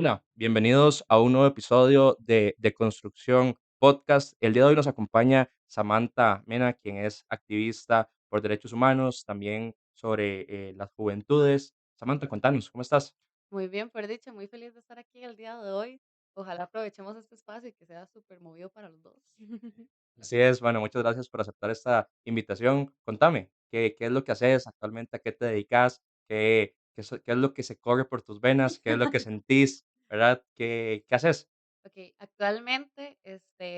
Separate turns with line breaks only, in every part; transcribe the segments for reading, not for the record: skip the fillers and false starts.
Hola, bienvenidos a un nuevo episodio de Construcción Podcast. El día de hoy nos acompaña Samantha Mena, quien es activista por derechos humanos, también sobre las juventudes. Samantha, contanos, ¿cómo estás?
Muy bien, por dicha, muy feliz de estar aquí el día de hoy. Ojalá aprovechemos este espacio y que sea súper movido para los dos.
Así es, bueno, muchas gracias por aceptar esta invitación. Contame, ¿qué es lo que haces actualmente? ¿A qué te dedicas? ¿Qué es lo que se corre por tus venas? ¿Qué es lo que sentís? ¿Verdad? ¿Qué haces?
Ok, actualmente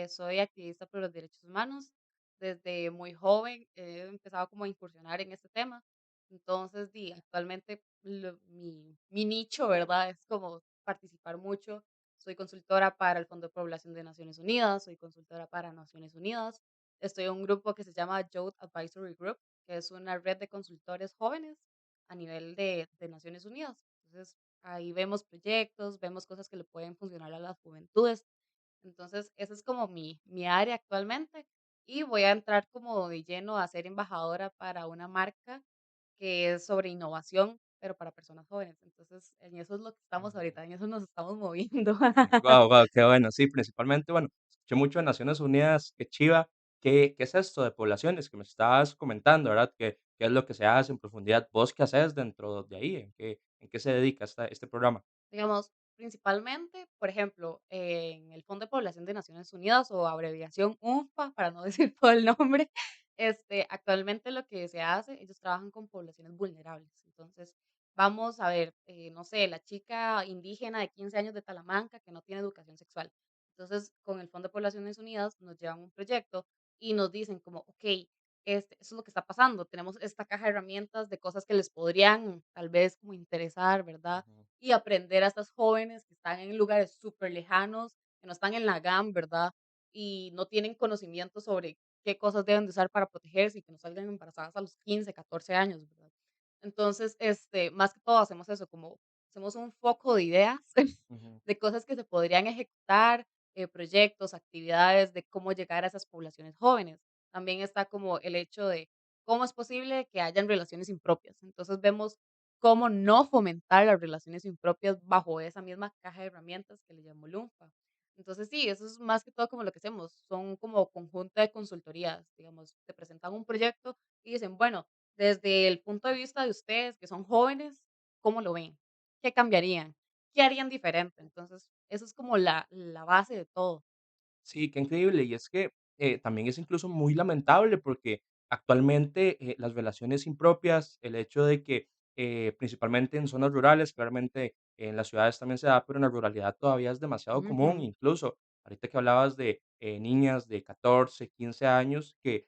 soy activista por los derechos humanos. Desde muy joven he empezado como a incursionar en este tema. Entonces, actualmente mi nicho, ¿verdad? Es como participar mucho. Soy consultora para el Fondo de Población de Naciones Unidas, soy consultora para Naciones Unidas. Estoy en un grupo que se llama Youth Advisory Group, que es una red de consultores jóvenes a nivel de Naciones Unidas. Entonces, ahí vemos proyectos, vemos cosas que le pueden funcionar a las juventudes. Entonces, esa es como mi área actualmente y voy a entrar como de lleno a ser embajadora para una marca que es sobre innovación, pero para personas jóvenes. Entonces, en eso es lo que estamos ahorita, en eso nos estamos moviendo.
Guau, guau, qué bueno. Sí, principalmente, bueno, escuché mucho de Naciones Unidas, qué chiva. ¿Qué es esto de poblaciones que me estabas comentando, verdad? ¿Qué es lo que se hace en profundidad? ¿Vos qué haces dentro de ahí? ¿En qué se dedica este programa?
Digamos, principalmente, por ejemplo, en el Fondo de Población de Naciones Unidas o abreviación UNFPA, para no decir todo el nombre, actualmente lo que se hace, ellos trabajan con poblaciones vulnerables. Entonces, vamos a ver, no sé, la chica indígena de 15 años de Talamanca que no tiene educación sexual. Entonces, con el Fondo de Poblaciones Unidas nos llevan un proyecto y nos dicen como, ok, eso es lo que está pasando, tenemos esta caja de herramientas de cosas que les podrían tal vez como interesar, ¿verdad?
Ujú,
Y aprender a estas jóvenes que están en lugares súper lejanos, que no están en la GAM, ¿verdad? Y no tienen conocimiento sobre qué cosas deben de usar para protegerse y que no salgan embarazadas a los 15, 14 años, ¿verdad? Entonces, más que todo hacemos eso, como hacemos un foco de ideas,
ujú,
de cosas que se podrían ejecutar, proyectos, actividades, de cómo llegar a esas poblaciones jóvenes. También está como el hecho de cómo es posible que hayan relaciones impropias. Entonces vemos cómo no fomentar las relaciones impropias bajo esa misma caja de herramientas que le llamó LUMFA. Entonces sí, eso es más que todo como lo que hacemos, son como conjunto de consultorías, digamos, te presentan un proyecto y dicen, bueno, desde el punto de vista de ustedes que son jóvenes, ¿cómo lo ven? ¿Qué cambiarían? ¿Qué harían diferente? Entonces, eso es como la base de todo.
sí, qué increíble. Y es que también es incluso muy lamentable porque actualmente las relaciones impropias, el hecho de que principalmente en zonas rurales, claramente en las ciudades también se da, pero en la ruralidad todavía es demasiado común.
Ujú.
Incluso ahorita que hablabas de niñas de 14, 15 años que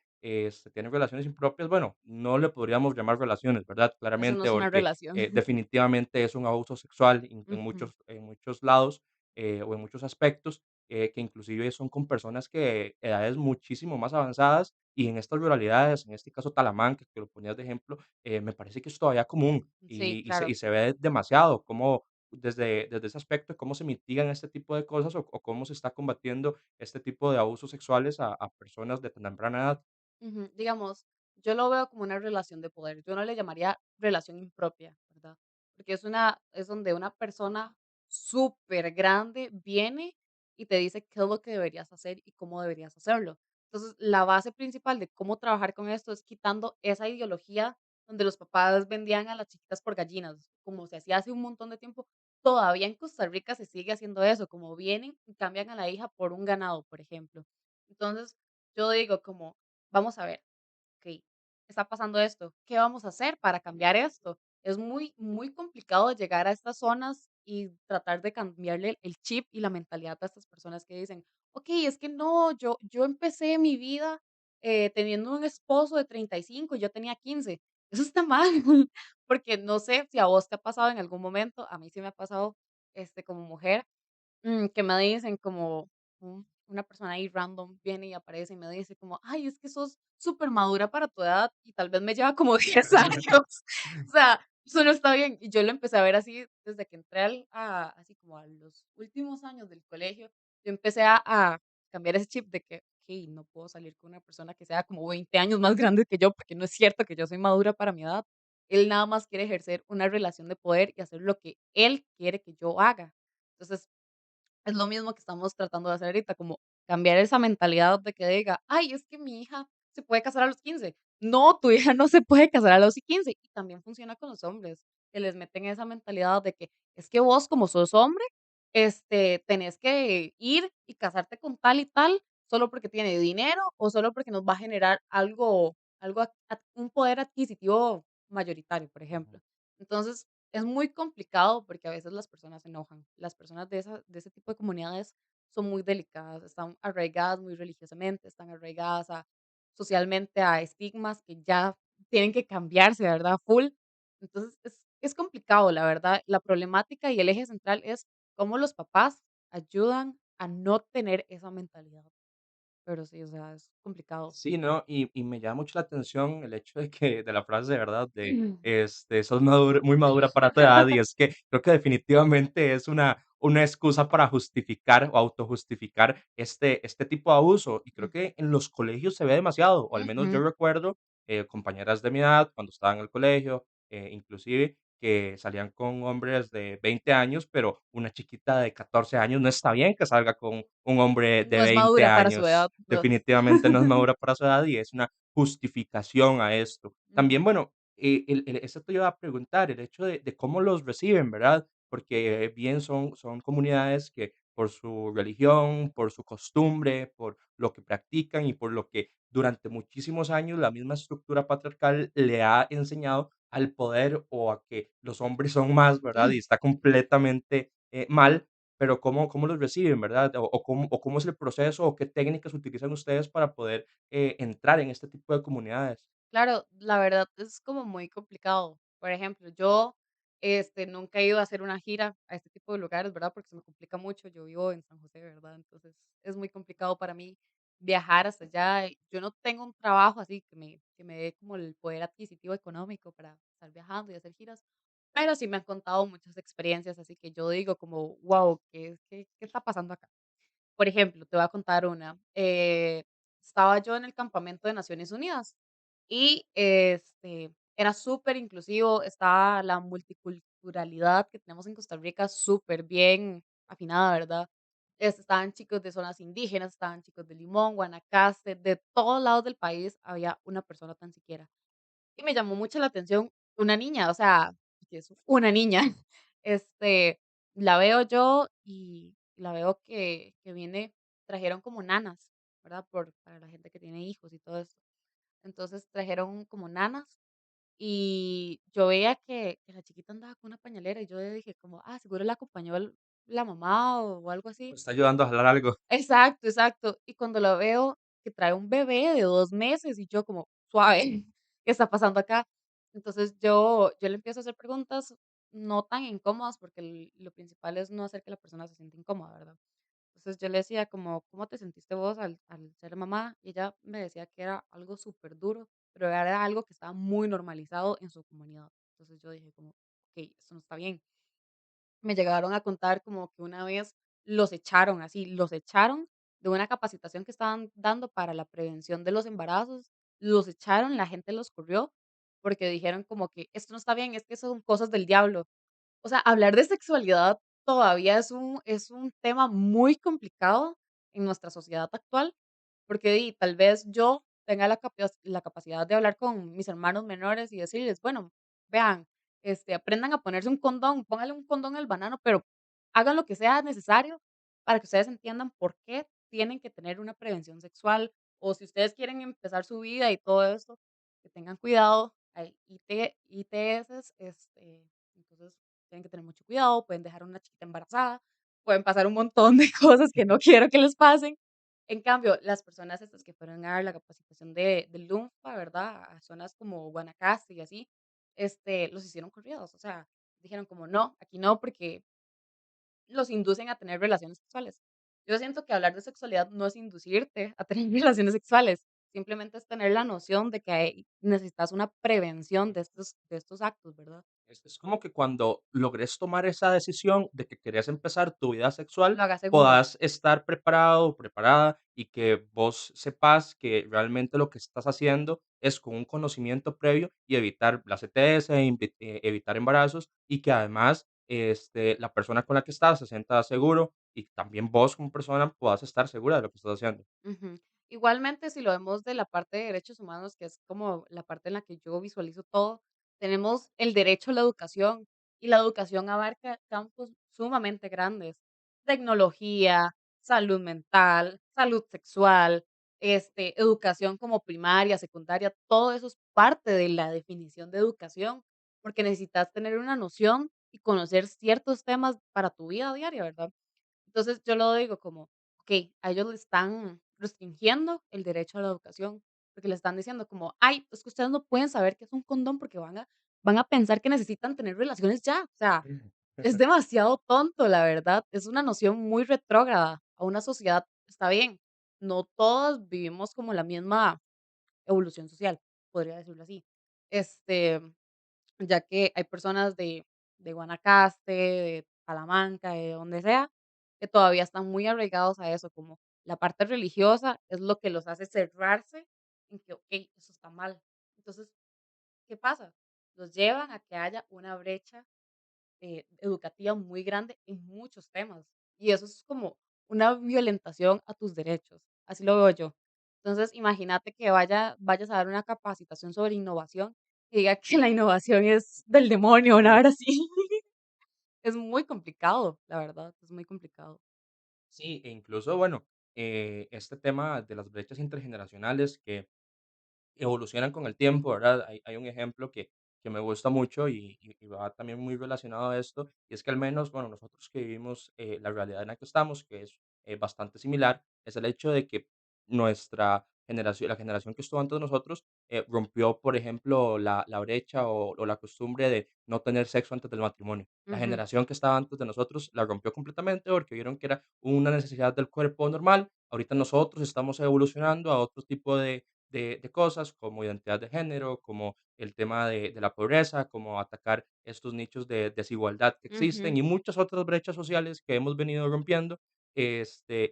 tienen relaciones impropias, bueno, no le podríamos llamar relaciones, ¿verdad?
Eso no
Claramente,
es una
porque
relación.
definitivamente es un abuso sexual
Ujú.
en muchos lados o en muchos aspectos que inclusive son con personas que edades muchísimo más avanzadas y en estas ruralidades, en este caso Talamanca, que lo ponías de ejemplo, me parece que es todavía común
Sí,
y
claro.
se ve demasiado cómo desde ese aspecto, cómo se mitigan este tipo de cosas o cómo se está combatiendo este tipo de abusos sexuales a personas de tan temprana edad.
Ujú. Digamos, yo lo veo como una relación de poder. Yo no le llamaría relación impropia, ¿verdad? Porque es donde una persona súper grande viene y te dice qué es lo que deberías hacer y cómo deberías hacerlo. Entonces, la base principal de cómo trabajar con esto es quitando esa ideología donde los papás vendían a las chiquitas por gallinas, como se hacía hace un montón de tiempo. Todavía en Costa Rica se sigue haciendo eso, como vienen y cambian a la hija por un ganado, por ejemplo. Entonces, yo digo como, vamos a ver, okey, está pasando esto, ¿qué vamos a hacer para cambiar esto? Es muy, muy complicado llegar a estas zonas y tratar de cambiarle el chip y la mentalidad a estas personas que dicen: "Okey, es que no, yo empecé mi vida, teniendo un esposo de 35 y yo tenía 15". Eso está mal, porque no sé si a vos te ha pasado en algún momento, a mí sí me ha pasado, como mujer, que me dicen como una persona ahí random viene y aparece y me dice como: "Ay, es que sos súper madura para tu edad", y tal vez me lleva como 10 años. O sea, eso no está bien. Y yo lo empecé a ver así desde que entré así como a los últimos años del colegio. Yo empecé a cambiar ese chip de que, okey, no puedo salir con una persona que sea como 20 años más grande que yo, porque no es cierto que yo soy madura para mi edad. Él nada más quiere ejercer una relación de poder y hacer lo que él quiere que yo haga. Entonces, es lo mismo que estamos tratando de hacer ahorita, como cambiar esa mentalidad de que diga: "Ay, es que mi hija se puede casar a los 15". No, tu hija no se puede casar a los 15. Y también funciona con los hombres, que les meten esa mentalidad de que: "Es que vos, como sos hombre, tenés que ir y casarte con tal y tal, solo porque tiene dinero, o solo porque nos va a generar algo un poder adquisitivo mayoritario", por ejemplo. Entonces, es muy complicado porque a veces las personas se enojan. Las personas de ese tipo de comunidades son muy delicadas, están arraigadas muy religiosamente, están arraigadas socialmente a estigmas que ya tienen que cambiarse, ¿verdad? Full. Entonces, es complicado, la verdad. La problemática y el eje central es cómo los papás ayudan a no tener esa mentalidad. Pero sí, o sea, es complicado.
Sí, ¿no? Y me llama mucho la atención el hecho de que de la frase, de ¿verdad? De, sos madura muy madura para tu edad, y es que creo que definitivamente es una excusa para justificar o autojustificar este tipo de abuso, y creo que en los colegios se ve demasiado, o al menos yo
Ujú.
recuerdo, compañeras de mi edad cuando estaba en el colegio, inclusive, que salían con hombres de 20 años, pero una chiquita de 14 años no está bien que salga con un hombre de
No es
20
madura para su
años.
edad, pues.
Definitivamente no es madura para su edad y es una justificación a esto. También,
Ujú,
bueno, eso te iba a preguntar, el hecho de cómo los reciben, ¿verdad? Porque bien son comunidades que por su religión, por su costumbre, por lo que practican y por lo que durante muchísimos años la misma estructura patriarcal le ha enseñado al poder o a que los hombres son más, ¿verdad? Y está completamente mal, pero ¿cómo los reciben, verdad? O cómo es el proceso, o qué técnicas utilizan ustedes para poder, entrar en este tipo de comunidades.
claro, la verdad es como muy complicado. Por ejemplo, yo, nunca he ido a hacer una gira a este tipo de lugares, ¿verdad? Porque se me complica mucho. Yo vivo en San José, ¿verdad? Entonces, es muy complicado para mí viajar hasta allá. Yo no tengo un trabajo así que me dé como el poder adquisitivo económico para estar viajando y hacer giras, pero sí me han contado muchas experiencias, así que yo digo como: "Guau, ¿qué está pasando acá?". Por ejemplo, te voy a contar una. Estaba yo en el campamento de Naciones Unidas y, era súper inclusivo, estaba la multiculturalidad que tenemos en Costa Rica súper bien afinada, ¿verdad? Estaban chicos de zonas indígenas, estaban chicos de Limón, Guanacaste, de todos lados del país había una persona tan siquiera. Y me llamó mucho la atención una niña, o sea, que es una niña. Este, la veo yo y la veo que viene trajeron como nanas, ¿verdad? Para la gente que tiene hijos y todo eso. Entonces, trajeron como nanas y yo veía que la chiquita andaba con una pañalera y yo dije como: "Ah, seguro la acompañó la mamá o algo
¿O
así".
está ayudando a jalar algo?
Exacto, exacto. Y cuando la veo que trae un bebé de 2 meses y yo como: "Suave, ¿qué está pasando acá?". Entonces yo le empiezo a hacer preguntas no tan incómodas, porque lo principal es no hacer que la persona se sienta incómoda, ¿verdad? Entonces yo le decía como: "¿Cómo te sentiste vos al ser mamá?". Y ella me decía que era algo súper duro, pero era algo que estaba muy normalizado en su comunidad. Entonces yo dije como: "Okey, esto no está bien". Me llegaron a contar como que una vez los echaron, así, los echaron de una capacitación que estaban dando para la prevención de los embarazos, los echaron, la gente los corrió, porque dijeron como que esto no está bien, es que son cosas del diablo. O sea, hablar de sexualidad todavía es un tema muy complicado en nuestra sociedad actual, porque tal vez yo tenga la capacidad de hablar con mis hermanos menores y decirles, bueno, vean, aprendan a ponerse un condón, pónganle un condón al banano, pero hagan lo que sea necesario para que ustedes entiendan por qué tienen que tener una prevención sexual, o si ustedes quieren empezar su vida y todo esto, que tengan cuidado. Hay ITS, entonces tienen que tener mucho cuidado, pueden dejar a una chiquita embarazada, pueden pasar un montón de cosas que no quiero que les pasen. En cambio, las personas estas que fueron a dar la capacitación de LUMFA, ¿verdad? A zonas como Guanacaste y así, los hicieron corridos, o sea, dijeron como: "No, aquí no", porque los inducen a tener relaciones sexuales. Yo siento que hablar de sexualidad no es inducirte a tener relaciones sexuales, simplemente es tener la noción de que necesitas una prevención de estos actos, ¿verdad?
Es como que cuando logres tomar esa decisión de que querías empezar tu vida sexual,
Lo hagas seguro.
puedas estar preparado o preparada y que vos sepas que realmente lo que estás haciendo es con un conocimiento previo y evitar las ETS, evitar embarazos y que además la persona con la que estás se sienta seguro y también vos como persona puedas estar segura de lo que estás haciendo.
Ujú. Igualmente, si lo vemos de la parte de derechos humanos, que es como la parte en la que yo visualizo todo, tenemos el derecho a la educación y la educación abarca campos sumamente grandes: tecnología, salud mental, salud sexual, educación como primaria, secundaria, todo eso es parte de la definición de educación, porque necesitas tener una noción y conocer ciertos temas para tu vida diaria, ¿verdad? Entonces, yo lo digo como, okey, a ellos le están restringiendo el derecho a la educación, porque le están diciendo como: "Ay, es que ustedes no pueden saber qué es un condón porque van a pensar que necesitan tener relaciones ya". O sea, es demasiado tonto, la verdad. Es una noción muy retrógrada a una sociedad. Está bien, no todos vivimos como la misma evolución social, podría decirlo así. Este ya que hay personas de Guanacaste, de Salamanca, de donde sea, que todavía están muy arraigados a eso, como la parte religiosa es lo que los hace cerrarse en que, okey, eso está mal. Entonces, ¿qué pasa? Los llevan a que haya una brecha, educativa muy grande en muchos temas, y eso es como una violentación a tus derechos, así lo veo yo. Entonces, imagínate que vayas a dar una capacitación sobre innovación y diga que la innovación es del demonio, una hora así. Es muy complicado, la verdad, es muy complicado.
Sí, e incluso, bueno, este tema de las brechas intergeneracionales que evolucionan con el tiempo, ¿verdad? Hay un ejemplo que me gusta mucho y va también muy relacionado a esto, y es que al menos, bueno, nosotros que vivimos la realidad en la que estamos, que es bastante similar, es el hecho de que nuestra generación, la generación que estuvo antes de nosotros, rompió, por ejemplo, la brecha o la costumbre de no tener sexo antes del matrimonio. La
Ujú,
generación que estaba antes de nosotros la rompió completamente porque vieron que era una necesidad del cuerpo normal. Ahorita nosotros estamos evolucionando a otro tipo de cosas como identidad de género, como el tema de la pobreza, como atacar estos nichos de desigualdad que existen
ujú,
y muchas otras brechas sociales que hemos venido rompiendo.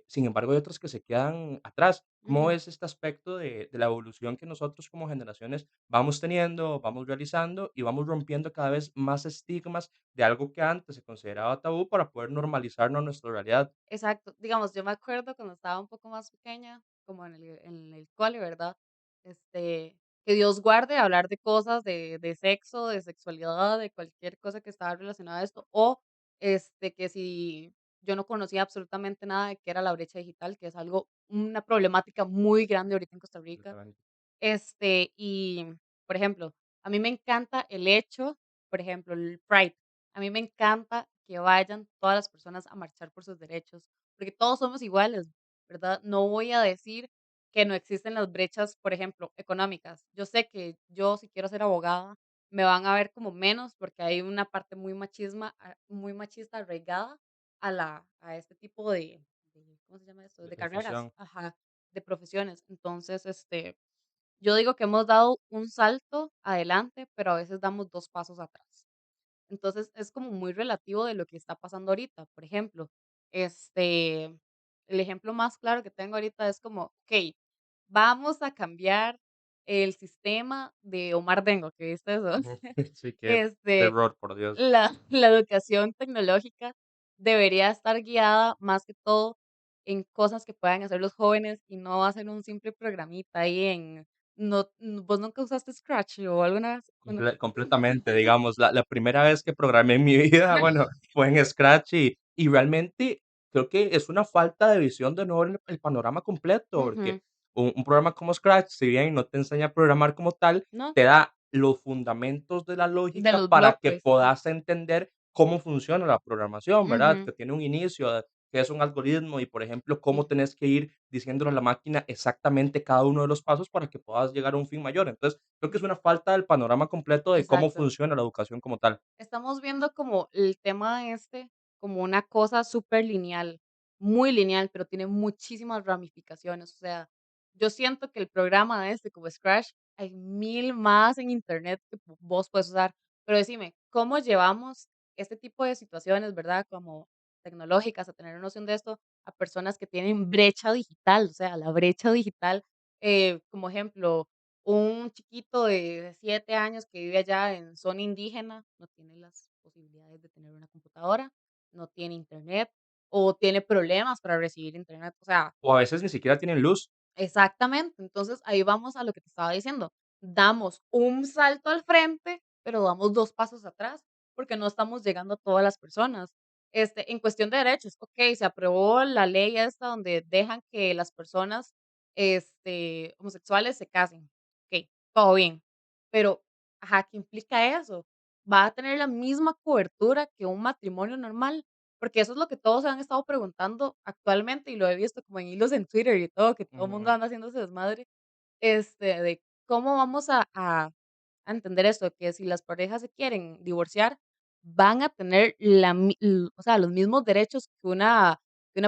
Sin embargo, hay otras que se quedan atrás. ¿Cómo
ujú.
es este aspecto de la evolución que nosotros como generaciones vamos teniendo, vamos realizando y vamos rompiendo cada vez más estigmas de algo que antes se consideraba tabú para poder normalizarnos a nuestra realidad?
Exacto. Digamos, yo me acuerdo cuando estaba un poco más pequeña, como en el cole, ¿verdad? Que Dios guarde hablar de cosas de sexo, de sexualidad, de cualquier cosa que estaba relacionada a esto, o que si yo no conocía absolutamente nada de qué era la brecha digital, que es algo, una problemática muy grande ahorita en Costa Rica.
Completamente.
Y, por ejemplo, a mí me encanta el hecho, por ejemplo, el Pride. A mí me encanta que vayan todas las personas a marchar por sus derechos, porque todos somos iguales, ¿verdad? No voy a decir que no existen las brechas, por ejemplo, económicas. Yo sé que yo, si quiero ser abogada, me van a ver como menos porque hay una parte muy machista arraigada a este tipo ¿cómo se llama esto?
De
De carreras,
profesión.
ajá, de profesiones. Entonces, yo digo que hemos dado un salto adelante, pero a veces damos 2 pasos atrás. Entonces, es como muy relativo de lo que está pasando ahorita. Por ejemplo, este, el ejemplo más claro que tengo ahorita es como, okey, vamos a cambiar el sistema de Omar Dengo, ¿que viste eso?
Ujú. Sí, qué
Este,
terror, por Dios.
la educación tecnológica debería estar guiada más que todo en cosas que puedan hacer los jóvenes y no hacer un simple programita ahí ¿vos nunca usaste Scratch o alguna vez?
Completamente, digamos, la primera vez que programé en mi vida, bueno, fue en Scratch y realmente creo que es una falta de visión de no ver el panorama completo, porque
Ujú,
un programa como Scratch, si bien no te enseña a programar como tal,
no,
te da los fundamentos de la
de
lógica
los
para que
bloques, ajá,
puedas entender cómo funciona la programación, ¿verdad?
ujú,
Que tiene un inicio, qué es un algoritmo y, por ejemplo, cómo
ujú,
tenés que ir diciéndole a la máquina exactamente cada uno de los pasos para que puedas llegar a un fin mayor. Entonces, creo que es una falta del panorama completo de cómo
exacto.
funciona la educación como tal.
Estamos viendo como el tema como una cosa súper lineal, muy lineal, pero tiene muchísimas ramificaciones. O sea, yo siento que el programa como Scratch, hay 1000 más en Internet que vos puedes usar. Pero decime, ¿cómo llevamos este tipo de situaciones, verdad? Como tecnológicas, a tener noción de esto, a personas que tienen brecha digital, o sea, la brecha digital, como ejemplo, un chiquito de 7 años que vive allá en zona indígena, no tiene las posibilidades de tener una computadora, no tiene internet, o tiene problemas para recibir internet, o sea,
O a veces ni siquiera tienen luz.
exactamente. Entonces, ahí vamos a lo que te estaba diciendo. Damos un salto al frente, pero damos 2 pasos atrás, porque no estamos llegando a todas las personas. En cuestión de derechos, okey, se aprobó la ley esta donde dejan que las personas, homosexuales se casen. Okey, todo bien. Pero, ajá, ¿qué implica eso? ¿Va a tener la misma cobertura que un matrimonio normal? Porque eso es lo que todos se han estado preguntando actualmente, y lo he visto como en hilos en Twitter y todo, que todo el mundo
Ujú,
anda haciéndose desmadre, de cómo vamos a entender esto, que si las parejas se quieren divorciar, van a tener o sea, los mismos derechos que una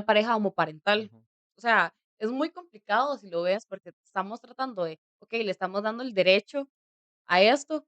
pareja homoparental.
ujú.
O sea, es muy complicado si lo ves, porque estamos tratando de, okey, le estamos dando el derecho a esto,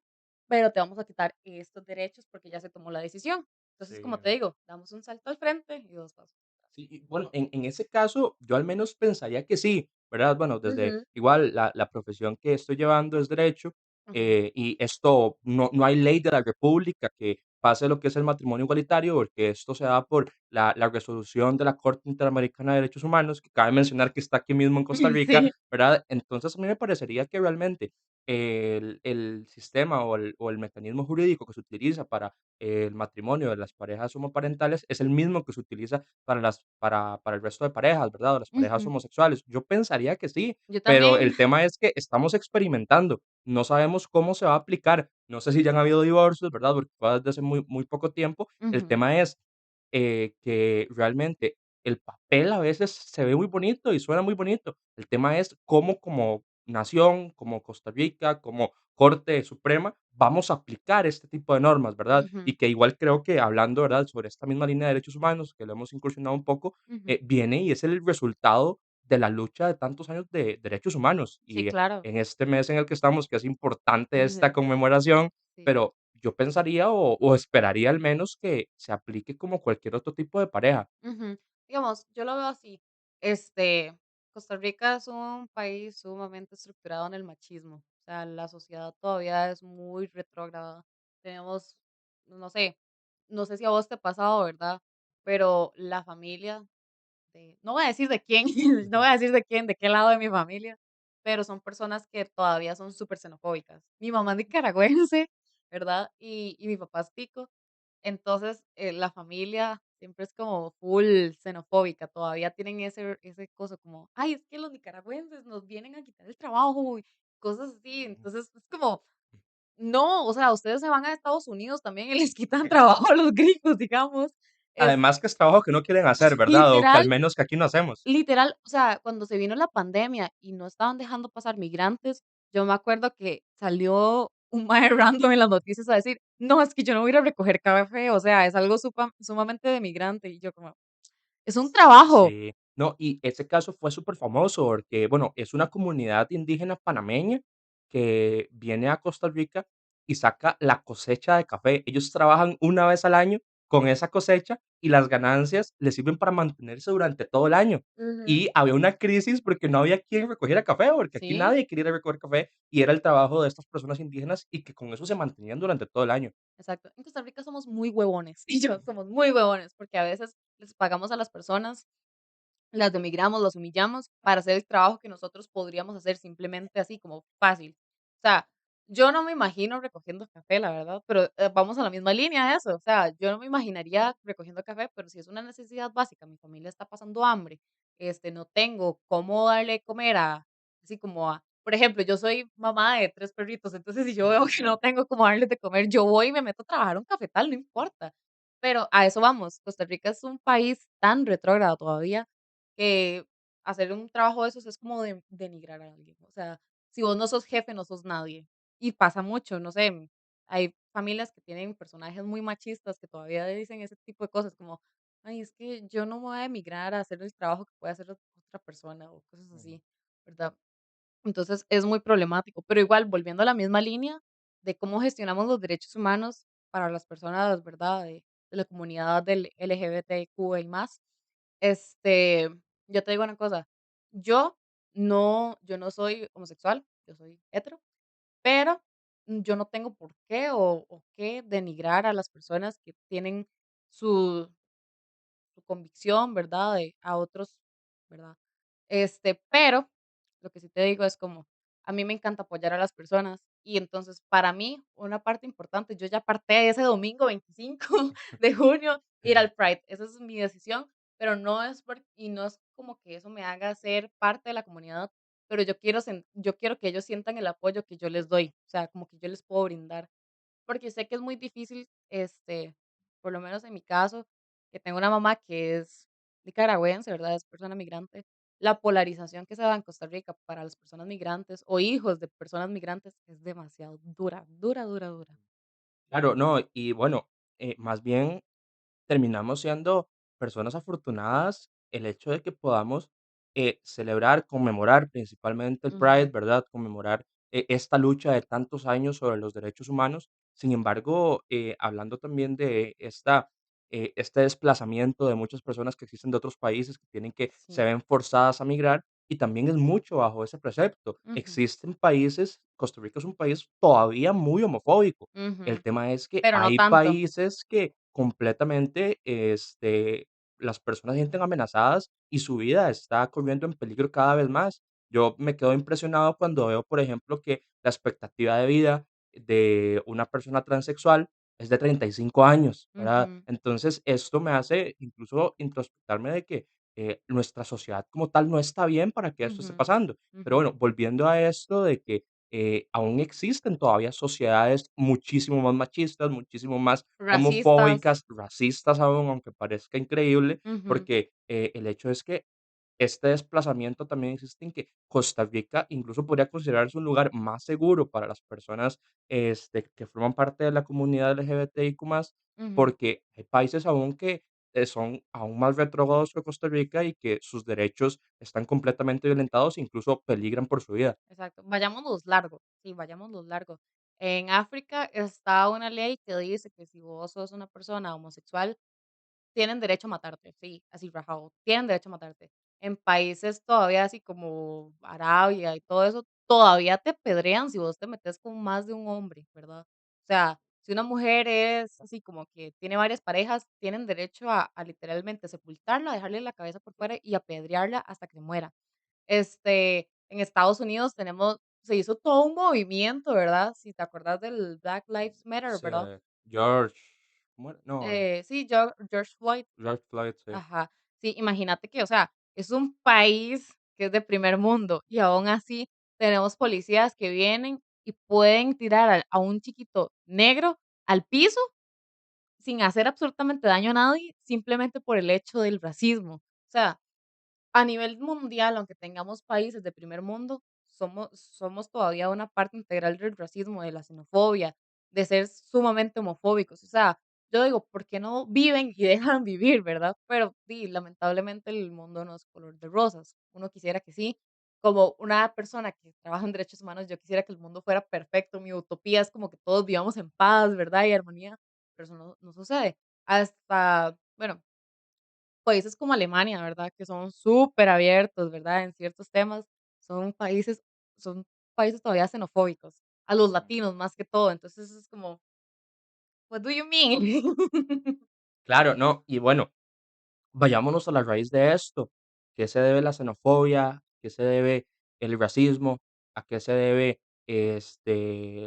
pero te vamos a quitar estos derechos porque ya se tomó la decisión. Entonces,
Sí.
como te digo, damos un salto al frente y 2 pasos atrás.
Sí, y bueno, en ese caso, yo al menos pensaría que sí, ¿verdad? Bueno, desde
Ujú,
igual la profesión que estoy llevando es derecho,
ujú.
y esto no hay ley de la república que pase lo que es el matrimonio igualitario, porque esto se da por la resolución de la Corte Interamericana de Derechos Humanos, que cabe mencionar que está aquí mismo en Costa Rica,
Sí.
¿verdad? Entonces, a mí me parecería que realmente el sistema o el mecanismo jurídico que se utiliza para el matrimonio de las parejas homoparentales es el mismo que se utiliza para el resto de parejas, ¿verdad? O las parejas
Ujú.
homosexuales. Yo pensaría que sí,
Yo
pero
también.
el tema es que estamos experimentando, no sabemos cómo se va a aplicar. No sé si ya han habido divorcios, ¿verdad? Porque fue desde hace muy poco tiempo. El
Ujú,
tema es, que realmente el papel a veces se ve muy bonito y suena muy bonito. El tema es cómo como nación, como Costa Rica, como Corte Suprema, vamos a aplicar este tipo de normas, ¿verdad?
ujú,
Y que igual creo que hablando, ¿verdad?, sobre esta misma línea de derechos humanos, que lo hemos incursionado un poco,
ujú.
viene y es el resultado de la lucha de tantos años de derechos humanos.
Sí,
Y
claro.
en este mes en el que estamos, que es importante esta
Ujú,
conmemoración,
sí.
pero yo pensaría o esperaría al menos que se aplique como cualquier otro tipo de pareja.
Ujú. Digamos, yo lo veo así. Este, Costa Rica es un país sumamente estructurado en el machismo. O sea, la sociedad todavía es muy retrógrada. Tenemos, no sé, no sé si a vos te ha pasado, ¿verdad? Pero la familia no voy a decir de quién, no
Ujú.
voy a decir de quién, de qué lado de mi familia, pero son personas que todavía son súper xenofóbicas. Mi mamá es nicaragüense, ¿verdad? Y mi papá es tico. Entonces, la familia siempre es como full xenofóbica, todavía tienen ese cosa como, ay, es que los nicaragüenses nos vienen a quitar el trabajo y cosas así. Entonces, es como, no, o sea, ustedes se van a Estados Unidos también y les quitan trabajo a los gringos, digamos. Es
Además que es trabajo que no quieren hacer, ¿verdad? O que al
literal.
menos que aquí no hacemos.
Literal, o sea, cuando se vino la pandemia y no estaban dejando pasar migrantes, yo me acuerdo que salió un mae random en las noticias a decir: "No, es que yo no voy a ir a recoger café, o sea, es algo sumamente de migrante", y yo como: "Es un trabajo".
Sí, no, y ese caso fue súper famoso porque, bueno, es una comunidad indígena panameña que viene a Costa Rica y saca la cosecha de café. Ellos trabajan una vez al año con esa cosecha y las ganancias les sirven para mantenerse durante todo el año.
Ujú.
Y había una crisis porque no había quien recogiera café, porque aquí
Sí,
nadie quería ir a recoger café y era el trabajo de estas personas indígenas y que con eso se mantenían durante todo el año.
exacto. En Costa Rica somos muy huevones, y yo somos muy huevones, porque a veces les pagamos a las personas, las demigramos, las humillamos para hacer el trabajo que nosotros podríamos hacer simplemente así, como fácil. O sea, yo no me imagino recogiendo café, la verdad, pero vamos a la misma línea de eso. O sea, yo no me imaginaría recogiendo café, pero si es una necesidad básica, mi familia está pasando hambre, no tengo cómo darle de comer así como por ejemplo, yo soy mamá de 3 perritos, entonces si yo veo que no tengo cómo darles de comer, yo voy y me meto a trabajar un cafetal, no importa. Pero a eso vamos, Costa Rica es un país tan retrógrado todavía que hacer un trabajo de esos es como denigrar a alguien. O sea, si vos no sos jefe, no sos nadie. Y pasa mucho, no sé, hay familias que tienen personajes muy machistas que todavía dicen ese tipo de cosas como, ay, es que yo no me voy a emigrar a hacer el trabajo que puede hacer otra persona o cosas
Ujú,
así, ¿verdad? Entonces es muy problemático, pero igual, volviendo a la misma línea de cómo gestionamos los derechos humanos para las personas, ¿verdad? De la comunidad del LGBTQ y más, este, yo te digo una cosa, yo yo no soy homosexual, yo soy hetero, pero yo no tengo por qué o qué denigrar a las personas que tienen su convicción, ¿verdad? A otros, ¿verdad? Pero lo que sí te digo es como, a mí me encanta apoyar a las personas y entonces para mí una parte importante, yo ya aparté ese domingo 25 de junio ir al Pride, esa es mi decisión, pero no es como que eso me haga ser parte de la comunidad, pero yo quiero que ellos sientan el apoyo que yo les doy, o sea, como que yo les puedo brindar. Porque sé que es muy difícil, por lo menos en mi caso, que tengo una mamá que es nicaragüense, ¿verdad? Es persona migrante. La polarización que se da en Costa Rica para las personas migrantes o hijos de personas migrantes es demasiado dura, dura, dura, dura.
Claro, no, y bueno, más bien terminamos siendo personas afortunadas el hecho de que podamos celebrar, conmemorar principalmente el Pride,
Ujú,
¿verdad? Conmemorar esta lucha de tantos años sobre los derechos humanos. Sin embargo, hablando también de este desplazamiento de muchas personas que existen de otros países que tienen que, se
sí.
ven forzadas a migrar, y también es mucho bajo ese precepto.
Ujú,
Existen países, Costa Rica es un país todavía muy homofóbico. El
ujú.
tema es que
Pero no
hay
tanto.
países que completamente, las personas se sienten amenazadas y su vida está corriendo en peligro cada vez más. Yo me quedo impresionado cuando veo, por ejemplo, que la expectativa de vida de una persona transexual es de 35 años, ¿verdad?
Ujú,
Entonces, esto me hace incluso introspectarme de que nuestra sociedad como tal no está bien para que esto esté
ujú,
pasando. Pero
ujú.
bueno, volviendo a esto de que aún existen todavía sociedades muchísimo más machistas, muchísimo más
Racistas.
homofóbicas, racistas aún, aunque parezca increíble,
Ujú,
porque el hecho es que este desplazamiento también existe en que Costa Rica incluso podría considerarse un lugar más seguro para las personas que forman parte de la comunidad LGBTIQ+,
ujú.
porque hay países aún que son aún más retrógrados que Costa Rica y que sus derechos están completamente violentados, incluso peligran por su vida.
Exacto, vayámonos largo, sí, vayámonos largo. En África está una ley que dice que si vos sos una persona homosexual, tienen derecho a matarte, sí, así rajado, tienen derecho a matarte. En países todavía así como Arabia y todo eso, todavía te pedrean si vos te metes con más de un hombre, ¿verdad? O sea, si una mujer es así como que tiene varias parejas, tienen derecho a literalmente sepultarla, dejarle la cabeza por fuera y apedrearla hasta que se muera. En Estados Unidos se hizo todo un movimiento, ¿verdad? Si te acuerdas del Black Lives Matter,
Sí,
¿verdad?
George, ¿cómo era? No,
Sí, George Floyd.
George Floyd, sí.
Ajá. Sí, imagínate que, o sea, es un país que es de primer mundo y aún así tenemos policías que vienen y pueden tirar a un chiquito negro al piso sin hacer absolutamente daño a nadie, simplemente por el hecho del racismo. O sea, a nivel mundial, aunque tengamos países de primer mundo, somos todavía una parte integral del racismo, de la xenofobia, de ser sumamente homofóbicos. O sea, yo digo, ¿por qué no viven y dejan vivir, verdad? Pero sí, lamentablemente el mundo no es color de rosas. Uno quisiera que sí. Como una persona que trabaja en derechos humanos, yo quisiera que el mundo fuera perfecto. Mi utopía es como que todos vivamos en paz, ¿verdad? Y armonía, pero eso no sucede. Hasta, bueno, países como Alemania, ¿verdad? Que son súper abiertos, ¿verdad? En ciertos temas, son países son países todavía xenofóbicos, a los latinos más que todo. Entonces, es como, what do you mean?
Claro, no, y bueno, vayámonos a la raíz de esto. ¿Qué se debe la xenofobia? ¿A qué se debe el racismo? ¿A qué se debe,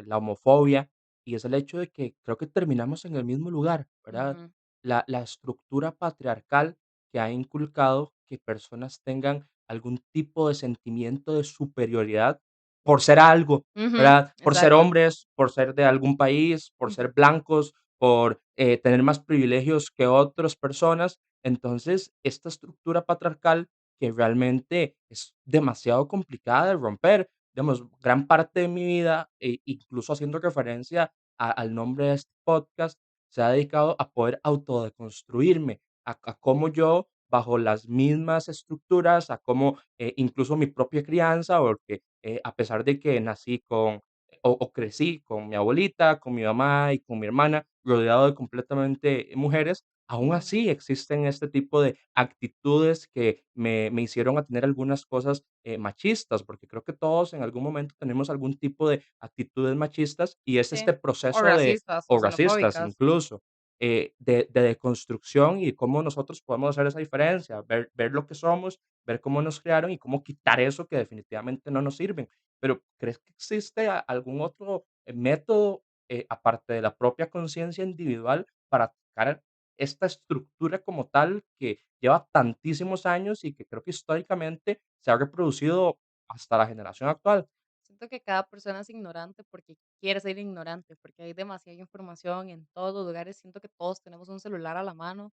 la homofobia? Y es el hecho de que creo que terminamos en el mismo lugar, ¿verdad?
Ujú,
La estructura patriarcal que ha inculcado que personas tengan algún tipo de sentimiento de superioridad por ser algo,
ujú,
¿verdad? Por ser
exacto.
hombres, por ser de algún país, por
Ujú,
ser blancos, por, tener más privilegios que otras personas. Entonces, esta estructura patriarcal que realmente es demasiado complicada de romper, digamos, gran parte de mi vida, incluso haciendo referencia al nombre de este podcast, se ha dedicado a poder autodeconstruirme, a cómo yo, bajo las mismas estructuras, a cómo incluso mi propia crianza, porque a pesar de que nací o crecí con mi abuelita, con mi mamá y con mi hermana, rodeado de completamente mujeres, aún
Ujú.
así existen este tipo de actitudes que me hicieron a tener algunas cosas, machistas, porque creo que todos en algún momento tenemos algún tipo de actitudes machistas, y es
Sí.
este
O
proceso de
racistas, o
o racistas
xenofóbicas.
incluso, de deconstrucción y cómo nosotros podemos hacer esa diferencia, ver lo que somos, ver cómo nos criaron y cómo quitar eso que definitivamente no nos sirven. Pero, ¿crees que existe algún otro, método, aparte de la propia conciencia individual para atacar esta estructura como tal que lleva tantísimos años y que creo que históricamente se ha reproducido hasta la generación actual?
Siento que cada persona es ignorante porque quiere ser ignorante, porque hay demasiada información en todos los lugares. Siento que todos tenemos un celular a la mano.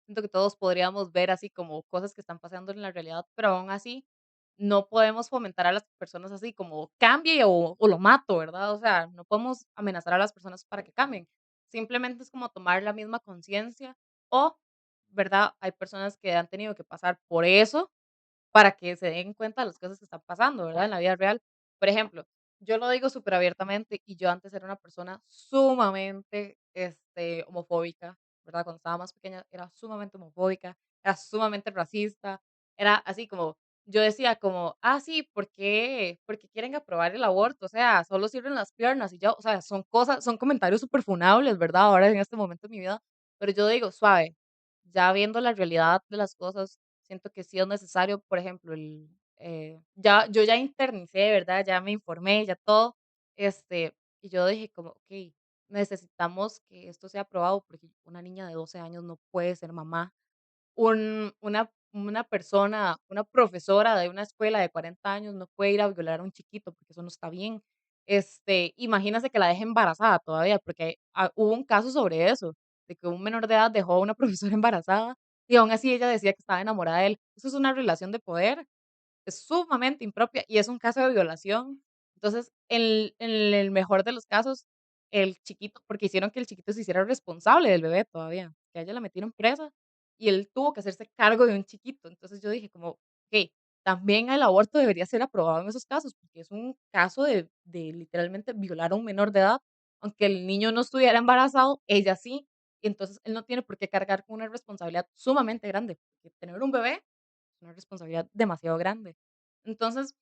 Siento que todos podríamos ver así como cosas que están pasando en la realidad, pero aún así no podemos fomentar a las personas así como cambie o lo mato, ¿verdad? O sea, no podemos amenazar a las personas para que cambien. Simplemente es como tomar la misma conciencia o, ¿verdad? Hay personas que han tenido que pasar por eso para que se den cuenta de las cosas que están pasando, ¿verdad? En la vida real. Por ejemplo, yo lo digo súper abiertamente y yo antes era una persona sumamente, homofóbica, ¿verdad? Cuando estaba más pequeña era sumamente homofóbica, era sumamente racista, era así como, yo decía como, ah, sí, ¿por qué quieren aprobar el aborto? O sea, solo sirven las piernas y ya, o sea, son cosas, son comentarios súper funables, ¿verdad? Ahora en este momento de mi vida, pero yo digo, suave, ya viendo la realidad de las cosas, siento que sí es necesario, por ejemplo, ya yo ya internicé, ¿verdad? Ya me informé, ya todo, y yo dije como: "Okey, necesitamos que esto sea aprobado, porque una niña de 12 años no puede ser mamá". Una persona, una profesora de una escuela de 40 años no puede ir a violar a un chiquito, porque eso no está bien. Imagínese que la deje embarazada todavía, porque, hubo un caso sobre eso, de que un menor de edad dejó a una profesora embarazada, y aún así ella decía que estaba enamorada de él. Eso es una relación de poder, es sumamente impropia y es un caso de violación. Entonces, en el mejor de los casos, el chiquito porque hicieron que el chiquito se hiciera responsable del bebé todavía, que a ella la metieron presa y él tuvo que hacerse cargo de un chiquito. Entonces yo dije como, okey, también el aborto debería ser aprobado en esos casos, porque es un caso de literalmente violar a un menor de edad, aunque el niño no estuviera embarazado, ella sí, y entonces él no tiene por qué cargar con una responsabilidad sumamente grande, porque tener un bebé una responsabilidad demasiado grande. Entonces,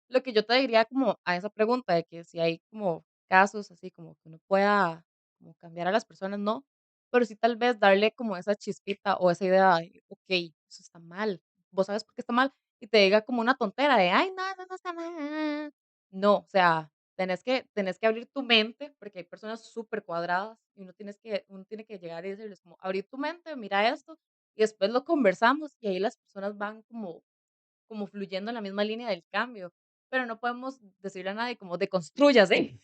lo que yo te diría como a esa pregunta de que si hay como casos así como que uno pueda como cambiar a las personas, no, pero sí tal vez darle como esa chispita o esa idea de, ok, eso está mal, vos sabes por qué está mal, y te diga como una tontera de, ay, no, eso no está mal. No, o sea, tenés que abrir tu mente porque hay personas súper cuadradas y uno tiene que llegar y decirles como, abrir tu mente, mira esto, y después lo conversamos y ahí las personas van como fluyendo en la misma línea del cambio, pero no podemos decirle a nadie como deconstrúyase,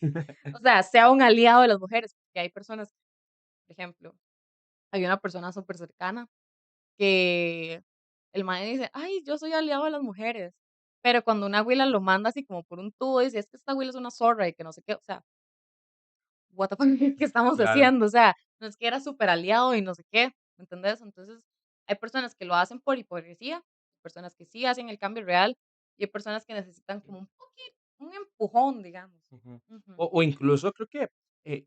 o sea, sea un aliado de las mujeres, porque hay personas, por ejemplo, hay una persona súper cercana que el mae dice: "Ay, yo soy aliado de las mujeres", pero cuando una güila lo manda así como por un tubo, dice: "Es que esta güila es una zorra", y que no sé qué, o sea, what the fuck, ¿qué estamos
Claro.
haciendo? O sea, no es que era súper aliado y no sé qué, ¿me entendés? Entonces, hay personas que lo hacen por hipocresía, personas que sí hacen el cambio real, y hay personas que necesitan como un poquito, un empujón, digamos.
Ujú.
Ujú,
O incluso creo que,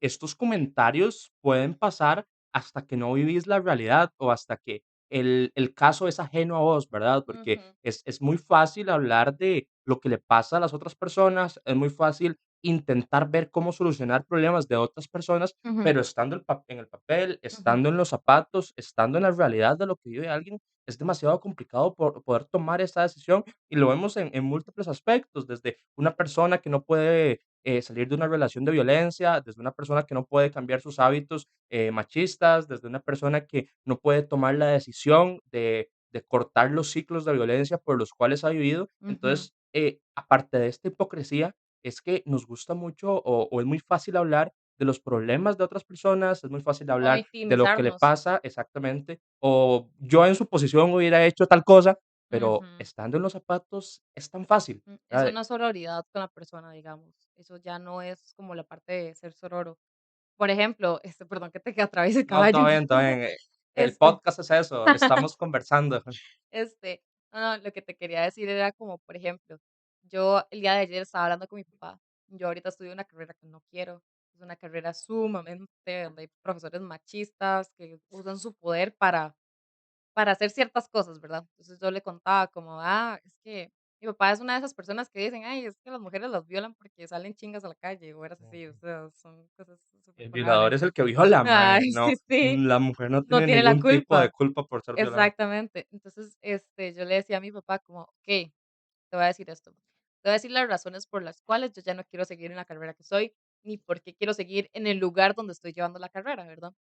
estos comentarios pueden pasar hasta que no vivís la realidad o hasta que el caso es ajeno a vos, ¿verdad? Porque
ujú,
es muy fácil hablar de lo que le pasa a las otras personas, es muy fácil intentar ver cómo solucionar problemas de otras personas,
ujú,
pero estando en el papel,
ujú,
estando en los zapatos, estando en la realidad de lo que vive alguien, es demasiado complicado poder tomar esa decisión y lo vemos en múltiples aspectos, desde una persona que no puede salir de una relación de violencia, desde una persona que no puede cambiar sus hábitos machistas, desde una persona que no puede tomar la decisión de cortar los ciclos de violencia por los cuales ha vivido.
ujú.
Entonces, aparte de esta hipocresía, es que nos gusta mucho o es muy fácil hablar de los problemas de otras personas, es muy fácil
O
hablar de lo que le
victimizarnos.
pasa exactamente, o yo en su posición hubiera hecho tal cosa, pero
Ujú.
estando en los zapatos es tan fácil.
Eso
¿Verdad?
no es sororidad con la persona, digamos. Eso ya no es como la parte de ser sororo. Por ejemplo, perdón que te atraviese el
No,
caballo.
todo bien, el
Este
podcast es eso, estamos conversando.
Este, no, no, lo que te quería decir era como, por ejemplo, yo el día de ayer estaba hablando con mi papá. Yo ahorita estudio una carrera que no quiero. Es una carrera sumamente donde hay profesores machistas que usan su poder para hacer ciertas cosas, ¿verdad? Entonces yo le contaba como, es que mi papá es una de esas personas que dicen, ay, es que las mujeres las violan porque salen chingas a la calle o eras así, o
Ujú.
sea, son cosas súper
El violador
funables.
es el que viola,
Ay,
mae, no,
sí, sí,
la mujer no
no
tiene
tiene la
ningún tipo de
culpa.
culpa por ser violada.
Exactamente. Entonces, yo le decía a mi papá como, ok, te voy a decir esto. Te voy a decir las razones por las cuales yo ya no quiero seguir en la carrera que soy, ni por qué quiero seguir en el lugar donde estoy llevando la carrera, ¿verdad?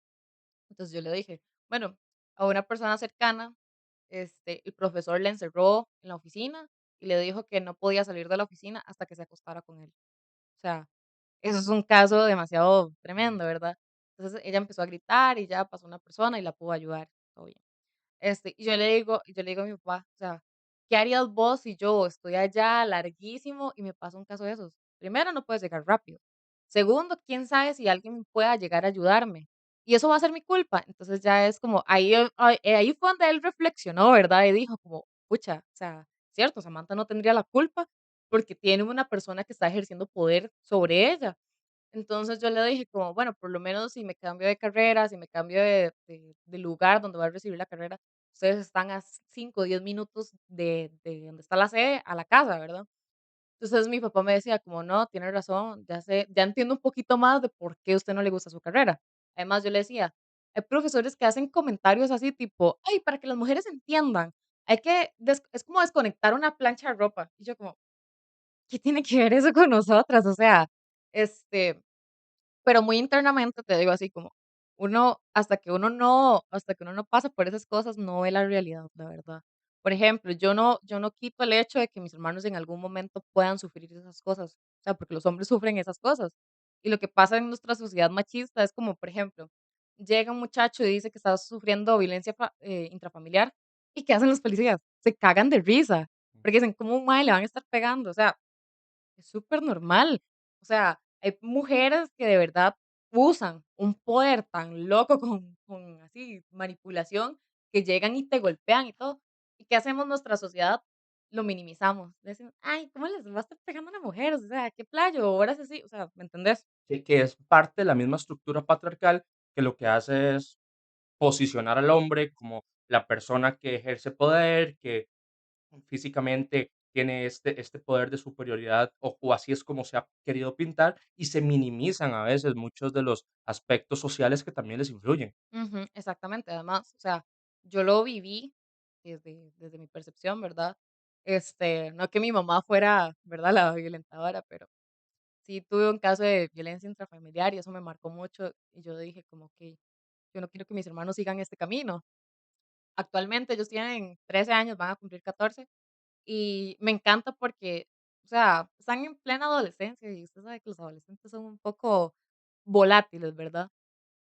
Entonces yo le dije, bueno, a una persona cercana, el profesor le encerró en la oficina y le dijo que no podía salir de la oficina hasta que se acostara con él. O sea, eso es un caso demasiado
Ujú.
tremendo, ¿verdad? Entonces ella empezó a gritar y ya pasó una persona y la pudo ayudar. Todo bien. Y yo le digo a mi papá, o sea, ¿qué harías vos si yo estoy allá larguísimo y me pasa un caso de esos? Primero, no puedes llegar rápido. Segundo, quién sabe si alguien pueda llegar a ayudarme. Y eso va a ser mi culpa. Entonces ya es como, ahí fue donde él reflexionó, ¿verdad? Y dijo como, pucha, o sea, cierto, Samantha no tendría la culpa porque tiene una persona que está ejerciendo poder sobre ella. Entonces yo le dije como, bueno, por lo menos si me cambio de carrera, si me cambio de lugar donde voy a recibir la carrera, ustedes están a 5 o 10 minutos de donde está la sede a la casa, ¿verdad? Entonces mi papá me decía como, no, tiene razón, ya sé, ya entiendo un poquito más de por qué a usted no le gusta su carrera. Además yo le decía, hay profesores que hacen comentarios así tipo, ay, para que las mujeres entiendan, es como desconectar una plancha de ropa. Y yo como, ¿qué tiene que ver eso con nosotras? O sea, este, pero muy internamente te digo así como, hasta que uno no pasa por esas cosas, no ve la realidad, la verdad. Por ejemplo, yo no quito el hecho de que mis hermanos en algún momento puedan sufrir esas cosas, o sea, porque los hombres sufren esas cosas. Y lo que pasa en nuestra sociedad machista es como, por ejemplo, llega un muchacho y dice que está sufriendo violencia intrafamiliar, ¿y qué hacen los policías? Se cagan de risa, porque dicen, ¿cómo un mae le van a estar pegando? O sea, es súper normal. O sea, hay mujeres que de verdad usan un poder tan loco con así manipulación que llegan y te golpean y todo. ¿Y qué hacemos nuestra sociedad? Lo minimizamos. Decimos, ay, ¿cómo les va a estar pegando a una mujer? O sea, qué playo, ahora es así. O sea, ¿me entendés?
Que es parte de la misma estructura patriarcal que lo que hace es posicionar al hombre como la persona que ejerce poder, que físicamente tiene este poder de superioridad, o así es como se ha querido pintar, y se minimizan a veces muchos de los aspectos sociales que también les influyen.
Ujú, exactamente. Además, o sea, yo lo viví desde mi percepción, ¿verdad? No que mi mamá fuera, ¿verdad?, la violentadora, pero sí tuve un caso de violencia intrafamiliar y eso me marcó mucho y yo dije como que yo no quiero que mis hermanos sigan este camino. Actualmente ellos tienen 13 años, van a cumplir 14 y me encanta porque, o sea, están en plena adolescencia y usted sabe que los adolescentes son un poco volátiles, ¿verdad?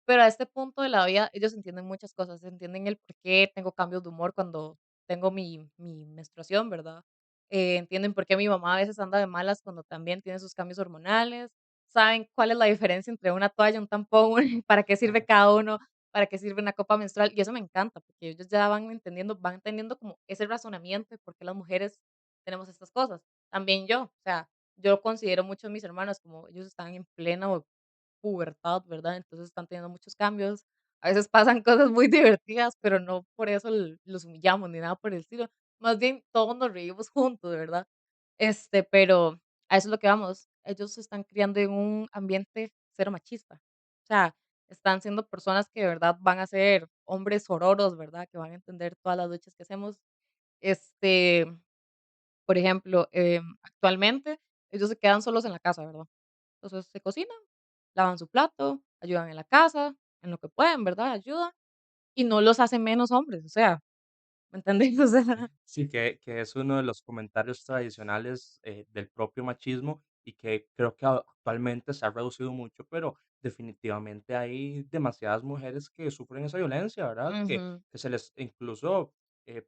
Pero a este punto de la vida ellos entienden muchas cosas, entienden el por qué tengo cambios de humor cuando tengo mi menstruación, ¿verdad? Entienden por qué mi mamá a veces anda de malas cuando también tiene sus cambios hormonales, saben cuál es la diferencia entre una toalla, un tampón, para qué sirve
Ajá.
cada uno, para qué sirve una copa menstrual, y eso me encanta, porque ellos ya van entendiendo como ese razonamiento de por qué las mujeres tenemos estas cosas. También yo, o sea, yo considero mucho a mis hermanos como ellos están en plena pubertad, ¿verdad? Entonces están teniendo muchos cambios. A veces pasan cosas muy divertidas, pero no por eso los humillamos ni nada por el estilo. Más bien todos nos reímos juntos, ¿verdad? Pero a eso es lo que vamos. Ellos se están criando en un ambiente cero machista. O sea, están siendo personas que de verdad van a ser hombres sororos, ¿verdad? Que van a entender todas las luchas que hacemos. Este, por ejemplo, actualmente ellos se quedan solos en la casa, ¿verdad? Entonces se cocinan, lavan su plato, ayudan en la casa, en lo que pueden, ¿verdad? Ayudan y no los hace menos hombres, o sea, ¿me entendés? O sea,
Sí, que es uno de los comentarios tradicionales, del propio machismo y que creo que actualmente se ha reducido mucho, pero definitivamente hay demasiadas mujeres que sufren esa violencia, ¿verdad?
ujú,
Que se les incluso, eh,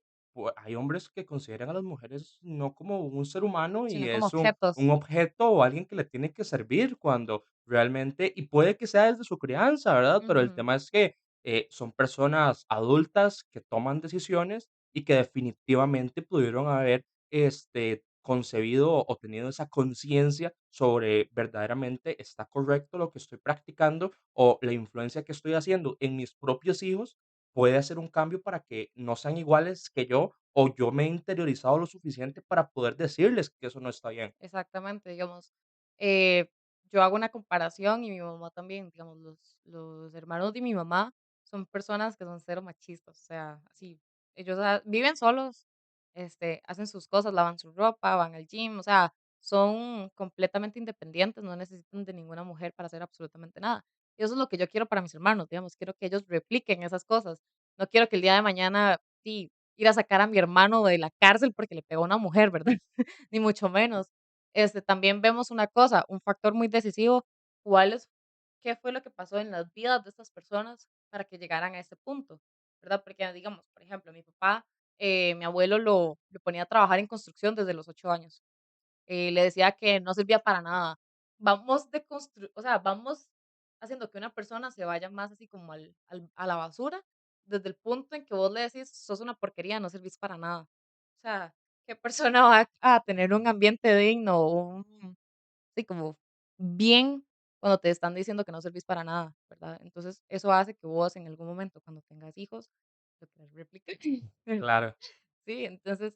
hay hombres que consideran a las mujeres no como un ser humano y
sino como
es un
objetos.
objeto o alguien que le tiene que servir cuando realmente, y puede que sea desde su crianza, ¿verdad? Pero el
Ujú,
tema es que son personas adultas que toman decisiones y que definitivamente pudieron haber, concebido o tenido esa conciencia sobre verdaderamente está correcto lo que estoy practicando o la influencia que estoy haciendo en mis propios hijos puede hacer un cambio para que no sean iguales que yo o yo me he interiorizado lo suficiente para poder decirles que eso no está bien.
Exactamente, digamos, eh, yo hago una comparación y mi mamá también, digamos, los hermanos de mi mamá son personas que son cero machistas, o sea, así, ellos viven solos, hacen sus cosas, lavan su ropa, van al gym, o sea, son completamente independientes, no necesitan de ninguna mujer para hacer absolutamente nada. Y eso es lo que yo quiero para mis hermanos, digamos, quiero que ellos repliquen esas cosas. No quiero que el día de mañana, sí, ir a sacar a mi hermano de la cárcel porque le pegó a una mujer, ¿verdad? Ni mucho menos. También vemos una cosa, un factor muy decisivo, qué fue lo que pasó en las vidas de estas personas para que llegaran a ese punto, ¿verdad? Porque, digamos, por ejemplo, mi papá, mi abuelo lo ponía a trabajar en construcción desde los 8 años. Le decía que no servía para nada. O sea, vamos haciendo que una persona se vaya más así como a la basura, desde el punto en que vos le decís: "Sos una porquería, no servís para nada". O sea, ¿qué persona va a tener un ambiente digno o sí, como bien cuando te están diciendo que no servís para nada, ¿verdad? Entonces, eso hace que vos en algún momento, cuando tengas hijos, lo quieras replicar.
Claro,
Sí, entonces,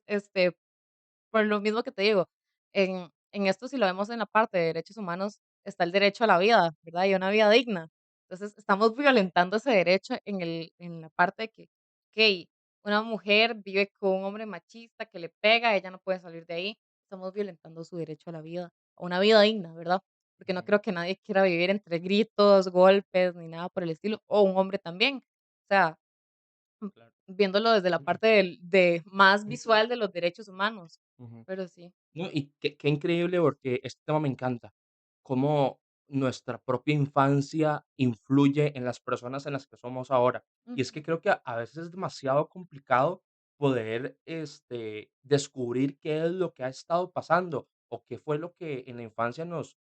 por lo mismo que te digo, en esto, si lo vemos en la parte de derechos humanos, está el derecho a la vida, ¿verdad? Y a una vida digna. Entonces, estamos violentando ese derecho en la parte de que, okey, una mujer vive con un hombre machista que le pega, ella no puede salir de ahí. Estamos violentando su derecho a la vida, a una vida digna, ¿verdad? Porque no
ujú,
creo que nadie quiera vivir entre gritos, golpes, ni nada por el estilo, o un hombre también. O sea, mm,
claro.
viéndolo desde la parte de más visual de los derechos humanos.
Ujú.
Pero sí.
No, y qué increíble, porque este tema me encanta, cómo nuestra propia infancia influye en las personas en las que somos ahora. Y es
Ujú.
que creo que a veces es demasiado complicado poder, descubrir qué es lo que ha estado pasando, o qué fue lo que en la infancia nos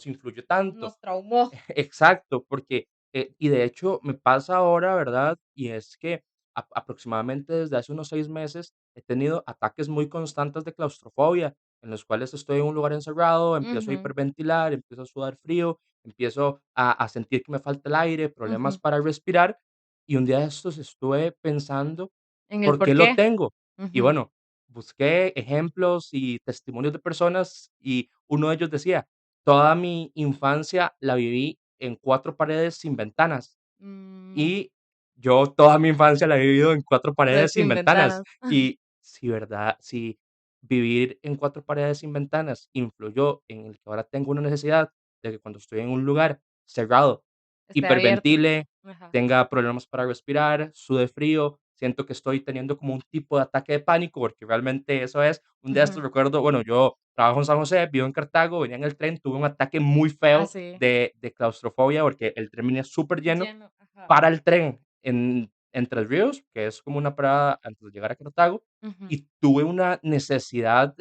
influyó tanto.
Nos traumó.
Exacto, porque, y de hecho me pasa ahora, ¿verdad? Y es que aproximadamente desde hace unos 6 meses he tenido ataques muy constantes de claustrofobia, en los cuales estoy en un lugar encerrado, empiezo a
Ujú,
hiperventilar, empiezo a sudar frío, empiezo a sentir que me falta el aire, problemas
ujú.
para respirar. Y un día de estos estuve pensando,
En el
¿por qué lo
porqué.
tengo? Y
Ujú.
bueno, busqué ejemplos y testimonios de personas y uno de ellos decía: "Toda mi infancia la viví en 4 paredes sin ventanas".
Mm,
Y yo toda mi infancia la he vivido en 4 paredes sin
sin
ventanas.
ventanas.
Y si vivir en 4 paredes sin ventanas influyó en el que ahora tengo una necesidad de que cuando estoy en un lugar cerrado,
Esté abierto.
hiperventile,
Ajá.
tenga problemas para respirar, sude frío, siento que estoy teniendo como un tipo de ataque de pánico, porque realmente eso es. Un día de estos
Ujú.
recuerdo, bueno, yo trabajo en San José, vivo en Cartago, venía en el tren, tuve un ataque muy
Ah,
feo
sí.
de claustrofobia, porque el tren venía súper lleno.
Lleno. Ajá.
Para el tren en Tres Ríos, que es como una parada antes de llegar a Cartago,
Ujú.
y tuve una necesidad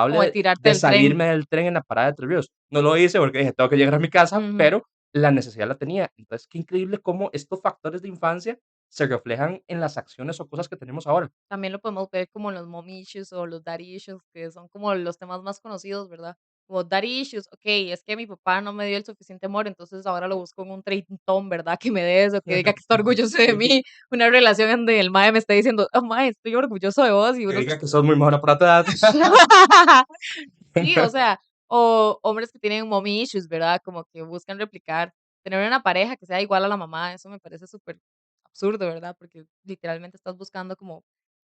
Como de
incontrolable
tirarte
de
del tren.
salirme del tren en la parada de Tres Ríos. No lo hice porque dije: "Tengo que llegar a mi casa",
Ujú.
pero la necesidad la tenía. Entonces, qué increíble cómo estos factores de infancia se reflejan en las acciones o cosas que tenemos ahora.
También lo podemos ver como en los mommy issues o los daddy issues, que son como los temas más conocidos, ¿verdad? Como daddy issues, okey, es que mi papá no me dio el suficiente amor, entonces ahora lo busco en un treintón, ¿verdad? Que me dé eso, que diga que está orgulloso de mí. Una relación donde el mae me está diciendo: "Oh, mae, estoy orgulloso de vos", y
Que
uno
diga que sos muy mejor para tu edad.
sí, o sea, o hombres que tienen mommy issues, ¿verdad? Como que buscan replicar, tener una pareja que sea igual a la mamá, eso me parece súper absurdo, ¿verdad? Porque literalmente estás buscando como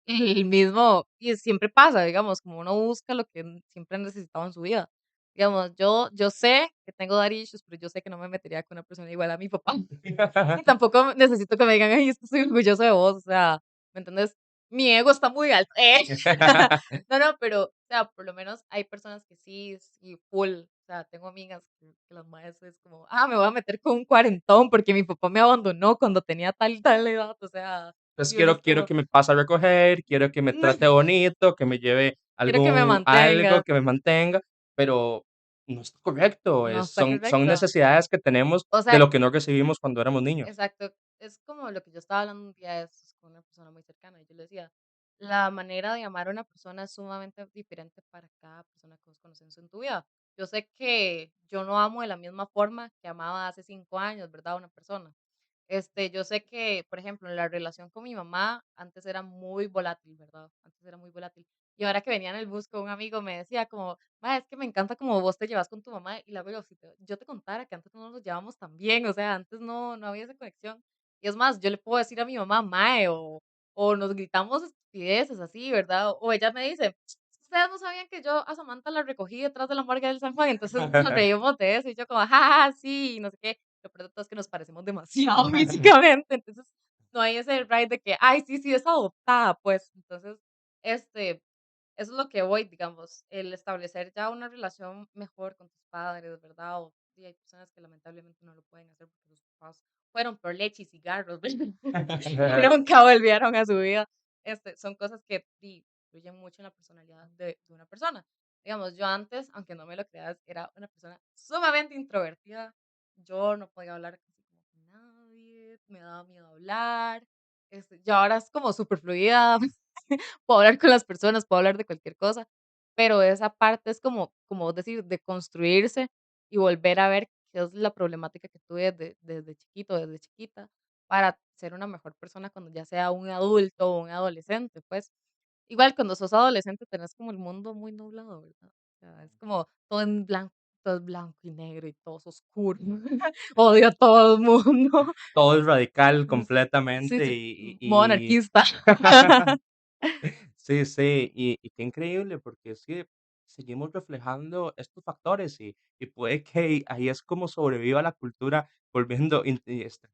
el mismo, y siempre pasa, digamos, como uno busca lo que siempre ha necesitado en su vida. Digamos, yo sé que tengo daddy issues, pero yo sé que no me metería con una persona igual a mi papá. Y tampoco necesito que me digan: "Ay, es que estoy orgulloso de vos", o sea, ¿me entendés? Mi ego está muy alto. No, no, pero, o sea, por lo menos hay personas que sí, sí, full. O sea, tengo amigas que las maes es como: "Ah, me voy a meter con un cuarentón porque mi papá me abandonó cuando tenía tal y tal edad", o sea,
Pues
y uno es
quiero
como:
que me pase a recoger, quiero que me trate bonito, que me lleve
"Quiero que me
algo
mantengas".
que me mantenga, pero no está correcto,
No está
son
correcto.
necesidades que tenemos
O
de
sea,
lo que no recibimos cuando éramos niños.
exacto, es como lo que yo estaba hablando un día de estos con una persona muy cercana, y yo le decía La manera de amar a una persona es sumamente diferente para cada persona que vos conoces en tu vida. Yo sé que yo no amo de la misma forma que amaba hace 5 años, ¿verdad? A una persona. Yo sé que, por ejemplo, en la relación con mi mamá, antes era muy volátil, ¿verdad? Antes era muy volátil. Y ahora que venía en el bus con un amigo me decía como, ma, es que me encanta como vos te llevas con tu mamá. Y la veo, si yo te contara que antes no nos llevamos tan bien, o sea, antes no había esa conexión. Y es más, yo le puedo decir a mi mamá, mae, o nos gritamos estupideces así, ¿verdad? O ella me dice, ustedes no sabían que yo a Samantha la recogí detrás de la morgue del San Juan, entonces nos reímos de eso y yo como, jaja, sí, y no sé qué. Lo peor de todo es que nos parecemos demasiado físicamente, entonces no hay ese right de que, ay, sí, sí, es adoptada, pues. Entonces, este, eso es lo que voy, digamos, el establecer ya una relación mejor con tus padres, ¿verdad? O sí, hay personas que lamentablemente no lo pueden hacer porque sus papás fueron por leche y cigarros, ¿verdad? Y nunca volvieron a su vida. Son cosas que sí, influyen mucho en la personalidad de una persona. Digamos, yo antes, aunque no me lo creas, era una persona sumamente introvertida. Yo no podía hablar casi como con nadie, me daba miedo hablar. Yo ahora es como súper fluida, puedo hablar con las personas, puedo hablar de cualquier cosa, pero esa parte es como vos decís, de construirse y volver a ver qué es la problemática que tuve desde chiquito, desde chiquita, para ser una mejor persona cuando ya sea un adulto o un adolescente, pues. Igual cuando sos adolescente tenés como el mundo muy nublado, ¿verdad? O sea, es como todo es blanco y negro y todo es oscuro. Odio a todo el mundo.
Todo es radical
Sí,
completamente
sí, modo anarquista.
Sí, sí, y qué increíble, porque es que seguimos reflejando estos factores y puede que ahí es como sobreviva la cultura, volviendo,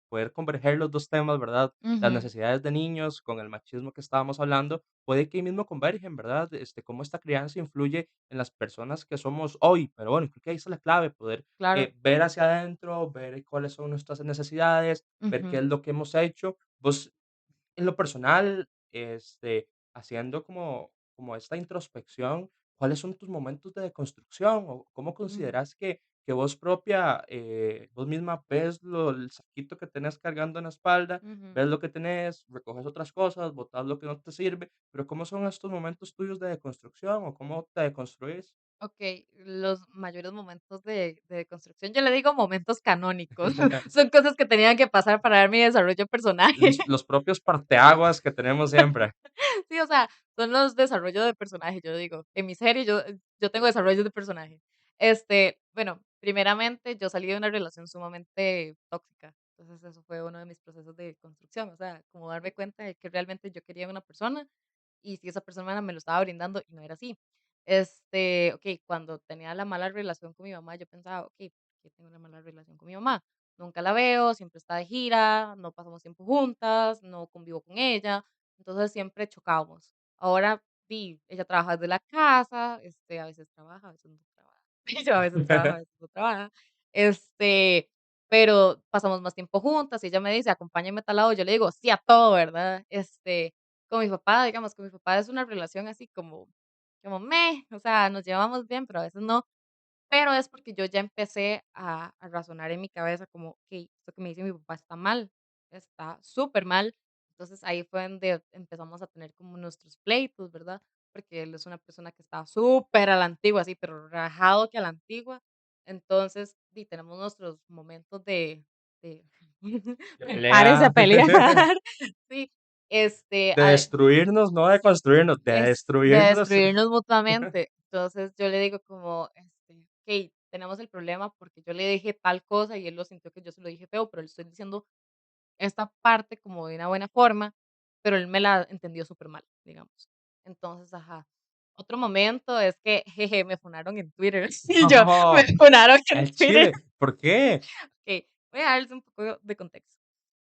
poder converger los dos temas, ¿verdad? Las
Ujú,
necesidades de niños con el machismo que estábamos hablando, puede que ahí mismo convergen, ¿verdad? Cómo esta crianza influye en las personas que somos hoy, pero bueno, creo que ahí está la clave, poder
claro.
ver hacia adentro, ver cuáles son nuestras necesidades, ver qué
Ujú,
es lo que hemos hecho. Vos en lo personal, haciendo como esta introspección, ¿cuáles son tus momentos de deconstrucción? ¿O cómo
ujú,
consideras que vos propia, vos misma ves el saquito que tenés cargando en la espalda,
ujú.
ves lo que tenés, recoges otras cosas, botas lo que no te sirve, pero cómo son estos momentos tuyos de deconstrucción o cómo te deconstruís?
Okey, los mayores momentos de construcción, yo le digo momentos canónicos, son cosas que tenían que pasar para dar mi desarrollo personal.
Los propios parteaguas que tenemos siempre.
Sí, o sea, son los desarrollos de personaje, yo digo. En mi serie yo tengo desarrollos de personaje. Bueno, primeramente, yo salí de una relación sumamente tóxica. Entonces, eso fue uno de mis procesos de construcción. O sea, como darme cuenta de que realmente yo quería una persona y si esa persona me lo estaba brindando y no era así. Cuando tenía la mala relación con mi mamá, yo pensaba, ok, ¿por qué tengo una mala relación con mi mamá? Nunca la veo, siempre está de gira, no pasamos tiempo juntas, no convivo con ella, entonces siempre chocábamos. Ahora, sí, ella trabaja desde la casa, a veces trabaja, a veces no trabaja. Yo a veces trabaja, a veces no trabaja. Este, pero pasamos más tiempo juntas y ella me dice, acompáñame a tal lado, yo le digo, sí a todo, ¿verdad? Con mi papá, digamos, con mi papá es una relación así como o sea, nos llevamos bien, pero a veces no. Pero es porque yo ya empecé a razonar en mi cabeza como, okey, esto que me dice mi papá está mal, está súper mal. Entonces, ahí fue donde empezamos a tener como nuestros pleitos, ¿verdad? Porque él es una persona que está súper a la antigua, así, pero rajado que a la antigua. Entonces, tenemos nuestros momentos de
De
prepárese a
pelea.
pelear. Sí,
De destruirnos, no de construirnos, de
de
destruirnos.
destruirnos mutuamente. Entonces, yo le digo como, okey, tenemos el problema porque yo le dije tal cosa y él lo sintió que yo se lo dije feo, pero le estoy diciendo esta parte como de una buena forma, pero él me la entendió súper mal, digamos. Entonces, ajá. Otro momento es que, jeje, me funaron en Twitter. Y yo, me
No,
funaron en
el
Twitter.
chile, ¿por qué?
Okey, voy a darles un poco de contexto.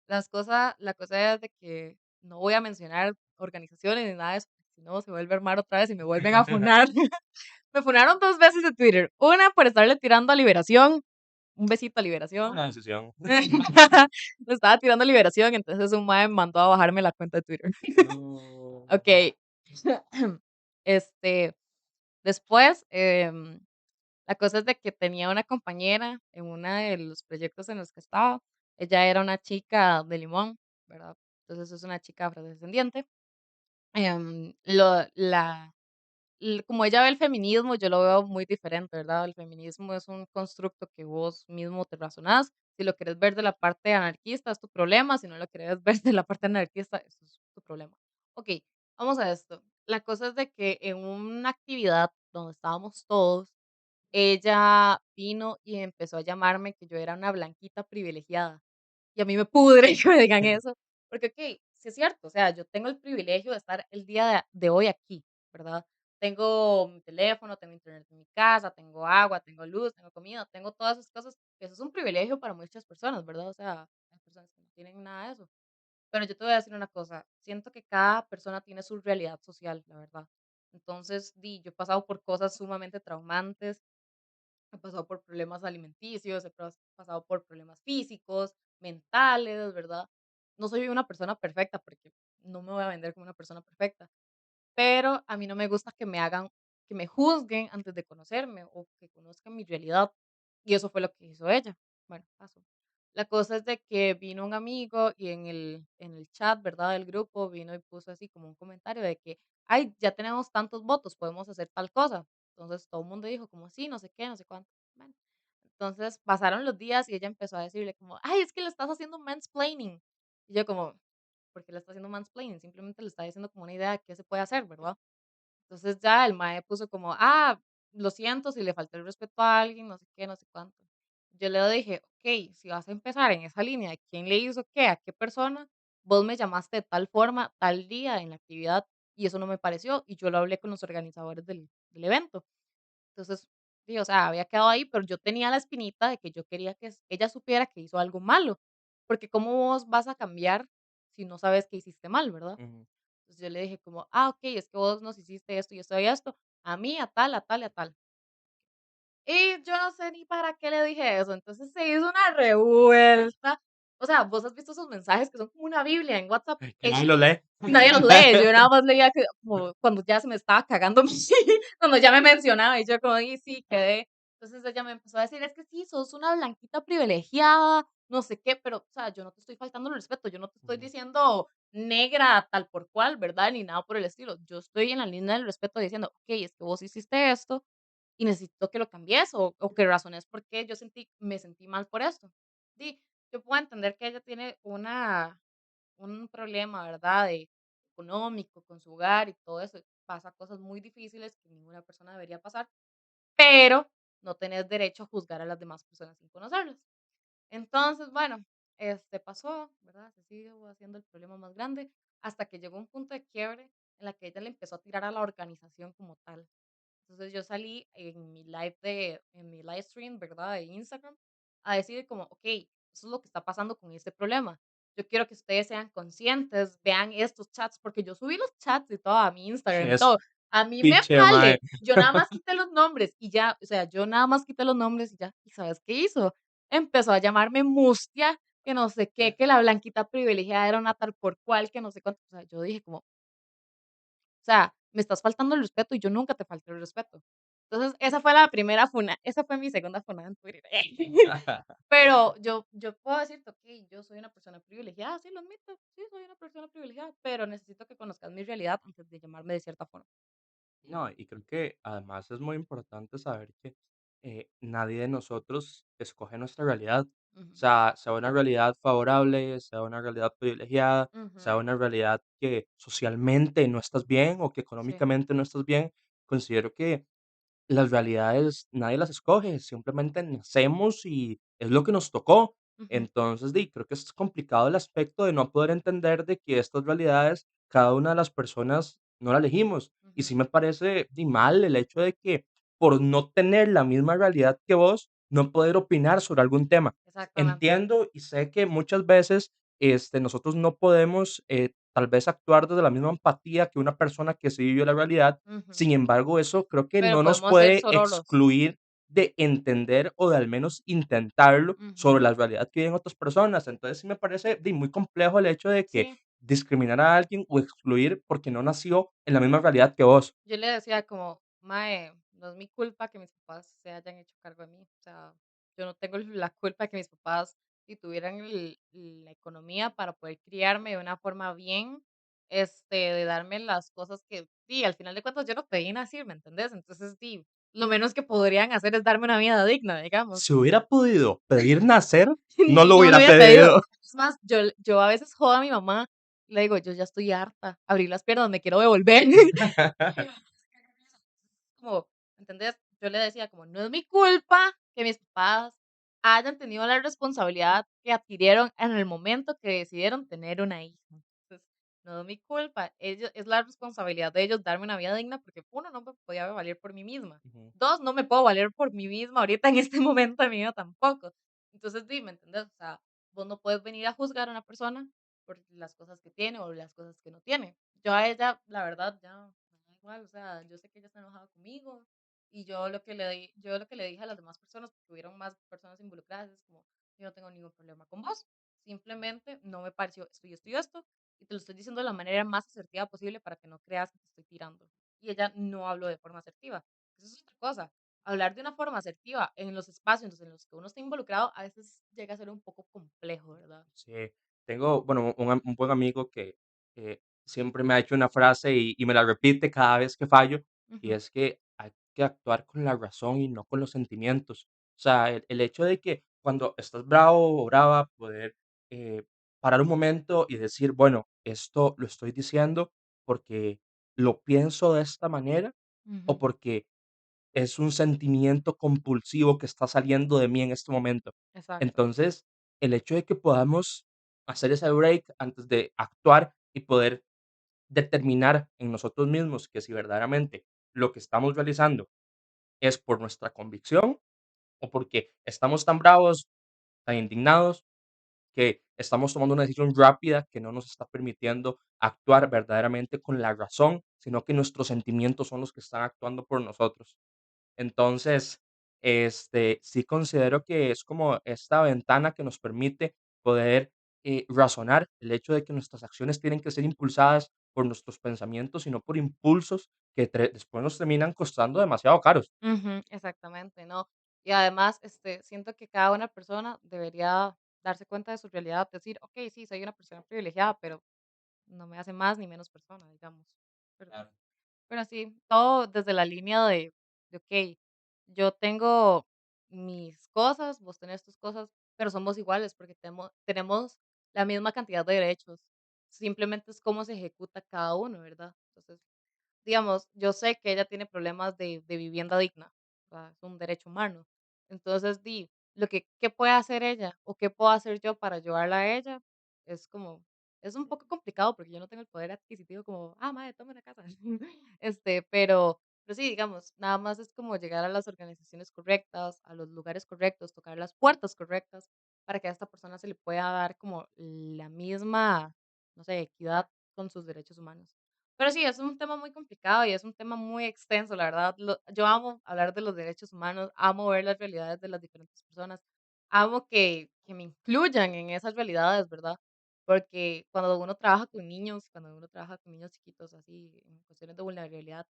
La cosa es de que no voy a mencionar organizaciones ni nada de eso, porque si no se vuelve a armar otra vez y me vuelven a funar. Me funaron 2 veces de Twitter. Una por estarle tirando a Liberación, un besito a Liberación.
Una decisión.
Le estaba tirando a Liberación, entonces un mae me mandó a bajarme la cuenta de Twitter.
No.
Okey. Este, después, la cosa es de que tenía una compañera en uno de los proyectos en los que estaba. Ella era una chica de Limón, ¿verdad? Entonces es una chica afrodescendiente. lo la como ella ve el feminismo, yo lo veo muy diferente, ¿verdad? El feminismo es un constructo que vos mismo te razonás. Si lo quieres ver de la parte anarquista, es tu problema. Si no lo quieres ver de la parte anarquista, eso es tu problema. Ok, vamos a esto. La cosa es de que en una actividad donde estábamos todos, ella vino y empezó a llamarme que yo era una blanquita privilegiada. Y a mí me pudre que me digan eso, porque, okey, sí es cierto, o sea, yo tengo el privilegio de estar el día de hoy aquí, ¿verdad? Tengo mi teléfono, tengo internet en mi casa, tengo agua, tengo luz, tengo comida, tengo todas esas cosas. Eso es un privilegio para muchas personas, ¿verdad? O sea, hay personas que no tienen nada de eso. Pero yo te voy a decir una cosa, siento que cada persona tiene su realidad social, la verdad. Entonces, yo he pasado por cosas sumamente traumantes, he pasado por problemas alimenticios, pasado por problemas físicos, mentales, ¿verdad? No soy una persona perfecta porque no me voy a vender como una persona perfecta, pero a mí no me gusta que me juzguen antes de conocerme o que conozcan mi realidad. Y eso fue lo que hizo ella. Bueno, pasó. La cosa es de que vino un amigo y en el chat, ¿verdad? Del grupo vino y puso así como un comentario de que, ay, ya tenemos tantos votos, podemos hacer tal cosa. Entonces todo el mundo dijo como sí, no sé qué, no sé cuánto. Bueno, entonces pasaron los días y ella empezó a decirle como, ay, es que le estás haciendo mansplaining. Y yo como, ¿por qué le está haciendo mansplaining? Simplemente le está diciendo como una idea de qué se puede hacer, ¿verdad? Entonces ya el mae puso como, lo siento si le falté el respeto a alguien, no sé qué, no sé cuánto. Yo le dije, ok, si vas a empezar en esa línea de quién le hizo qué, a qué persona, vos me llamaste de tal forma, tal día en la actividad, y eso no me pareció, y yo lo hablé con los organizadores del evento. Entonces, sí, o sea, había quedado ahí, pero yo tenía la espinita de que yo quería que ella supiera que hizo algo malo, porque ¿cómo vos vas a cambiar si no sabes que hiciste mal, verdad?
Ujú.
Entonces yo le dije como, ok, es que vos nos hiciste esto y esto y esto, a mí, a tal, a tal y a tal. Y yo no sé ni para qué le dije eso, entonces se hizo una revuelta. O sea, vos has visto esos mensajes que son como una Biblia en WhatsApp,
Que nadie lo lee.
nadie los lee, yo nada más leía que como cuando ya se me estaba cagando, cuando ya me mencionaba y yo como, y sí, quedé. Entonces ella me empezó a decir, es que sí, sos una blanquita privilegiada, no sé qué, pero, o sea, yo no te estoy faltando el respeto, yo no te estoy
Ujú.
diciendo negra tal por cual, ¿verdad? Ni nada por el estilo. Yo estoy en la línea del respeto diciendo, ok, es que vos hiciste esto y necesito que lo cambies o que razones por qué me sentí mal por esto. Sí, yo puedo entender que ella tiene un problema, ¿verdad? De económico con su hogar y todo eso. Pasa cosas muy difíciles que ninguna persona debería pasar, pero no tenés derecho a juzgar a las demás personas sin conocerlas. Entonces, bueno, pasó, ¿verdad? Se siguió haciendo el problema más grande hasta que llegó un punto de quiebre en la que ella le empezó a tirar a la organización como tal. Entonces yo salí en mi live stream, ¿verdad? De Instagram, a decir como, ok, eso es lo que está pasando con este problema. Yo quiero que ustedes sean conscientes, vean estos chats, porque yo subí los chats y todo a mi Instagram y
Es
todo. A mí me
piche, mae.
vale. Yo nada más quité los nombres y ya, o sea, yo nada más quité los nombres y ya. ¿Y sabes qué hizo? Empezó a llamarme mustia, que no sé qué, que la blanquita privilegiada era una tal por cual, que no sé cuánto. O sea, yo dije como, o sea, me estás faltando el respeto y yo nunca te falté el respeto. Entonces, esa fue la primera funa, esa fue mi segunda funada en Twitter. Pero yo puedo decirte, okey, yo soy una persona privilegiada, sí, lo admito, sí, soy una persona privilegiada, pero necesito que conozcas mi realidad antes de llamarme de cierta forma.
No, y creo que además es muy importante saber que nadie de nosotros escoge nuestra realidad. O
Ujú,
sea una realidad favorable, sea una realidad privilegiada, sea
ujú,
una realidad que socialmente no estás bien o que
sí,
económicamente no estás bien. Considero que las realidades nadie las escoge, simplemente nacemos y es lo que nos tocó.
ujú,
Entonces, creo que es complicado el aspecto de no poder entender de que estas realidades, cada una de las personas no la elegimos. Y sí
ujú,
me parece mal el hecho de que por no tener la misma realidad que vos, no poder opinar sobre algún tema.
exactamente.
Entiendo y sé que muchas veces nosotros no podemos tal vez actuar desde la misma empatía que una persona que sí vivió la realidad.
Ujú,
Sin embargo, eso creo que
pero
no nos
podemos ser
puede
sororos.
excluir de entender o de al menos intentarlo sobre
Ujú,
la realidad que viven otras personas. Entonces, sí me parece muy complejo el hecho de que
sí.
discriminar a alguien o excluir porque no nació en la misma realidad que vos.
Yo le decía como: "Mae, no es mi culpa que mis papás se hayan hecho cargo de mí". O sea, yo no tengo la culpa de que mis papás si tuvieran la economía para poder criarme de una forma bien, de darme las cosas que, sí, al final de cuentas yo no pedí nacer, ¿me entendés? Entonces, sí, lo menos que podrían hacer es darme una vida digna, digamos.
Si hubiera podido pedir nacer, no lo
No lo
hubiera
hubiera pedido.
pedido.
Es más, yo a veces jodo a mi mamá, le digo: "Yo ya estoy harta, abrí las piernas, me quiero devolver". Como, ¿entendés? Yo le decía como, no es mi culpa que mis papás hayan tenido la responsabilidad que adquirieron en el momento que decidieron tener una hija. Entonces, no es mi culpa, ellos, es la responsabilidad de ellos darme una vida digna porque uno, no me podía valer por mí misma.
Ujú,
Dos, no me puedo valer por mí misma ahorita en este momento de mi vida tampoco. Entonces, dime, ¿entendés? O sea, vos no puedes venir a juzgar a una persona por las cosas que tiene o las cosas que no tiene. Yo a ella, la verdad, ya me da igual, o sea, yo sé que ella está enojada conmigo y yo lo que le dije a las demás personas, porque hubieron más personas involucradas, es como, yo no tengo ningún problema con vos, simplemente no me pareció esto y esto, y te lo estoy diciendo de la manera más asertiva posible para que no creas que te estoy tirando. Y ella no habló de forma asertiva. Eso es otra cosa. Hablar de una forma asertiva en los espacios en los que uno está involucrado a veces llega a ser un poco complejo, ¿verdad?
sí. Tengo, bueno, un buen amigo que, siempre me ha hecho una frase y me la repite cada vez que fallo, y
Ujú,
es que hay que actuar con la razón y no con los sentimientos. O sea, el hecho de que cuando estás bravo o brava, poder, eh, parar un momento y decir: "Bueno, esto lo estoy diciendo porque lo pienso de esta manera, o
ujú,
porque es un sentimiento compulsivo que está saliendo de mí en este momento".
exacto.
Entonces, el hecho de que podamos hacer ese break antes de actuar y poder determinar en nosotros mismos que si verdaderamente lo que estamos realizando es por nuestra convicción o porque estamos tan bravos, tan indignados, que estamos tomando una decisión rápida que no nos está permitiendo actuar verdaderamente con la razón, sino que nuestros sentimientos son los que están actuando por nosotros. Entonces, sí considero que es como esta ventana que nos permite poder, razonar el hecho de que nuestras acciones tienen que ser impulsadas por nuestros pensamientos y no por impulsos que después nos terminan costando demasiado caros.
Ujú, exactamente, ¿no? Y además, siento que cada una persona debería darse cuenta de su realidad, decir, ok, sí, soy una persona privilegiada, pero no me hace más ni menos persona, digamos. Pero,
Claro.
pero sí, todo desde la línea de, ok, yo tengo mis cosas, vos tenés tus cosas, pero somos iguales porque tenemos la misma cantidad de derechos. Simplemente es cómo se ejecuta cada uno, ¿verdad? Entonces, digamos, yo sé que ella tiene problemas de vivienda digna, o sea, es un derecho humano. Entonces, lo que, ¿qué puede hacer ella o qué puedo hacer yo para ayudarla a ella? Es como, es un poco complicado porque yo no tengo el poder adquisitivo como, ah, madre, tome la casa. Pero sí, digamos, nada más es como llegar a las organizaciones correctas, a los lugares correctos, tocar las puertas correctas para que a esta persona se le pueda dar como la misma, no sé, equidad con sus derechos humanos. Pero sí, es un tema muy complicado y es un tema muy extenso, la verdad. Yo amo hablar de los derechos humanos, amo ver las realidades de las diferentes personas, amo que me incluyan en esas realidades, ¿verdad? Porque cuando uno trabaja con niños, cuando uno trabaja con niños chiquitos así, en cuestiones de vulnerabilidad,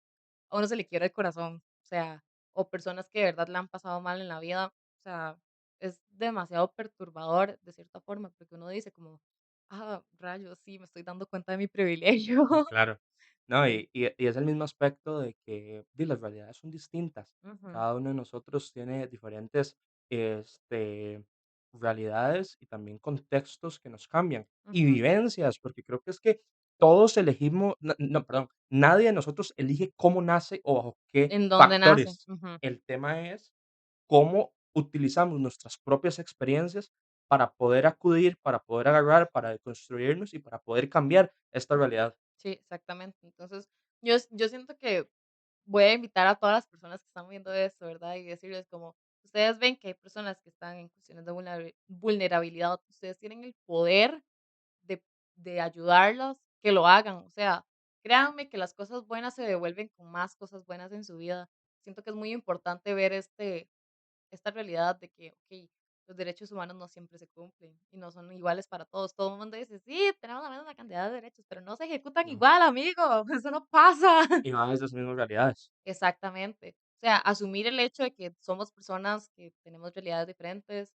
a uno se le quiebra el corazón, o sea, o personas que de verdad la han pasado mal en la vida, o sea, es demasiado perturbador de cierta forma, porque uno dice como, ah, rayos, sí, me estoy dando cuenta de mi privilegio.
Claro. No,
Sí.
y es el mismo aspecto de que las realidades son distintas.
Ujú,
Cada uno de nosotros tiene diferentes, este, realidades y también contextos que nos cambian, y
ujú.
vivencias, porque creo que es que todos elegimos, no, perdón, nadie de nosotros elige cómo nace o bajo qué
¿En dónde nace?
factores.
Ujú.
El tema es cómo utilizamos nuestras propias experiencias para poder acudir, para poder agarrar, para deconstruirnos y para poder cambiar esta realidad.
Sí, exactamente. Entonces, yo siento que voy a invitar a todas las personas que están viendo esto, ¿verdad? Y decirles como, ustedes ven que hay personas que están en cuestiones de vulnerabilidad, ustedes tienen el poder de, de ayudarlos, que lo hagan. O sea, créanme que las cosas buenas se devuelven con más cosas buenas en su vida. Siento que es muy importante ver esta realidad de que, ok, los derechos humanos no siempre se cumplen y no son iguales para todos. Todo el mundo dice, sí, tenemos la misma cantidad de derechos, pero no se ejecutan
No.
igual, amigo. Eso no pasa.
Y van desde sus mismas realidades.
Exactamente. O sea, asumir el hecho de que somos personas que tenemos realidades diferentes,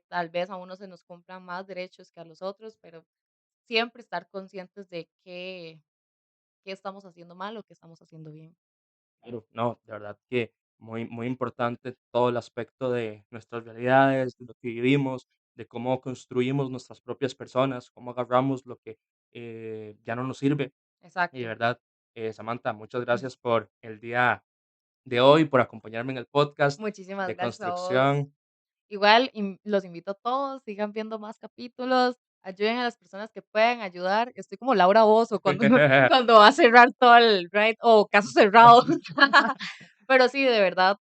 tal vez a unos se nos cumplan más derechos que a los otros, pero siempre estar conscientes de qué estamos haciendo mal o qué estamos haciendo bien.
Claro, no, de verdad que muy, muy importante todo el aspecto de nuestras realidades, de lo que vivimos, de cómo construimos nuestras propias personas, cómo agarramos lo que ya no nos sirve. Y de
Exacto.
verdad, Samantha, muchas gracias por el día de hoy, por acompañarme en el podcast
Muchísimas
de
gracias a vos.
construcción.
Igual, los invito a todos, sigan viendo más capítulos, ayuden a las personas que puedan ayudar. Estoy como Laura Bozzo cuando cuando va a cerrar todo el right o caso cerrado. Pero sí, de verdad,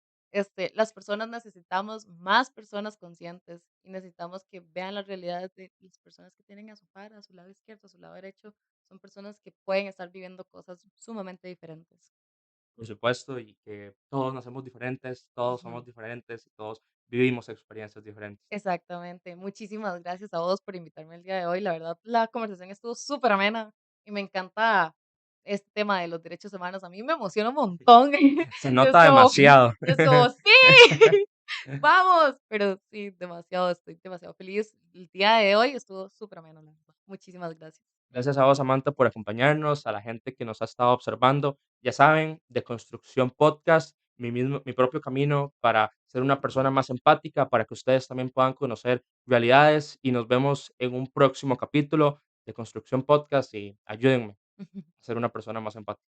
las personas necesitamos más personas conscientes y necesitamos que vean las realidades de las personas que tienen a su par, a su lado izquierdo, a su lado derecho. Son personas que pueden estar viviendo cosas sumamente diferentes.
Por supuesto, y que todos nacemos diferentes, todos somos
Ujú.
diferentes y todos vivimos experiencias diferentes.
Exactamente. Muchísimas gracias a vos por invitarme el día de hoy. La verdad, la conversación estuvo súper amena y me encanta este tema de los derechos humanos. A mí me emociona un montón.
Se
Es
nota
como,
demasiado.
es como, sí, vamos. Pero sí, demasiado, estoy demasiado feliz. El día de hoy estuvo súper ameno, la verdad. Muchísimas gracias.
Gracias a vos, Samantha, por acompañarnos, a la gente que nos ha estado observando. Ya saben, de Construcción Podcast, mi propio camino para ser una persona más empática, para que ustedes también puedan conocer realidades y nos vemos en un próximo capítulo de Construcción Podcast y ayúdenme a ser una persona más empática.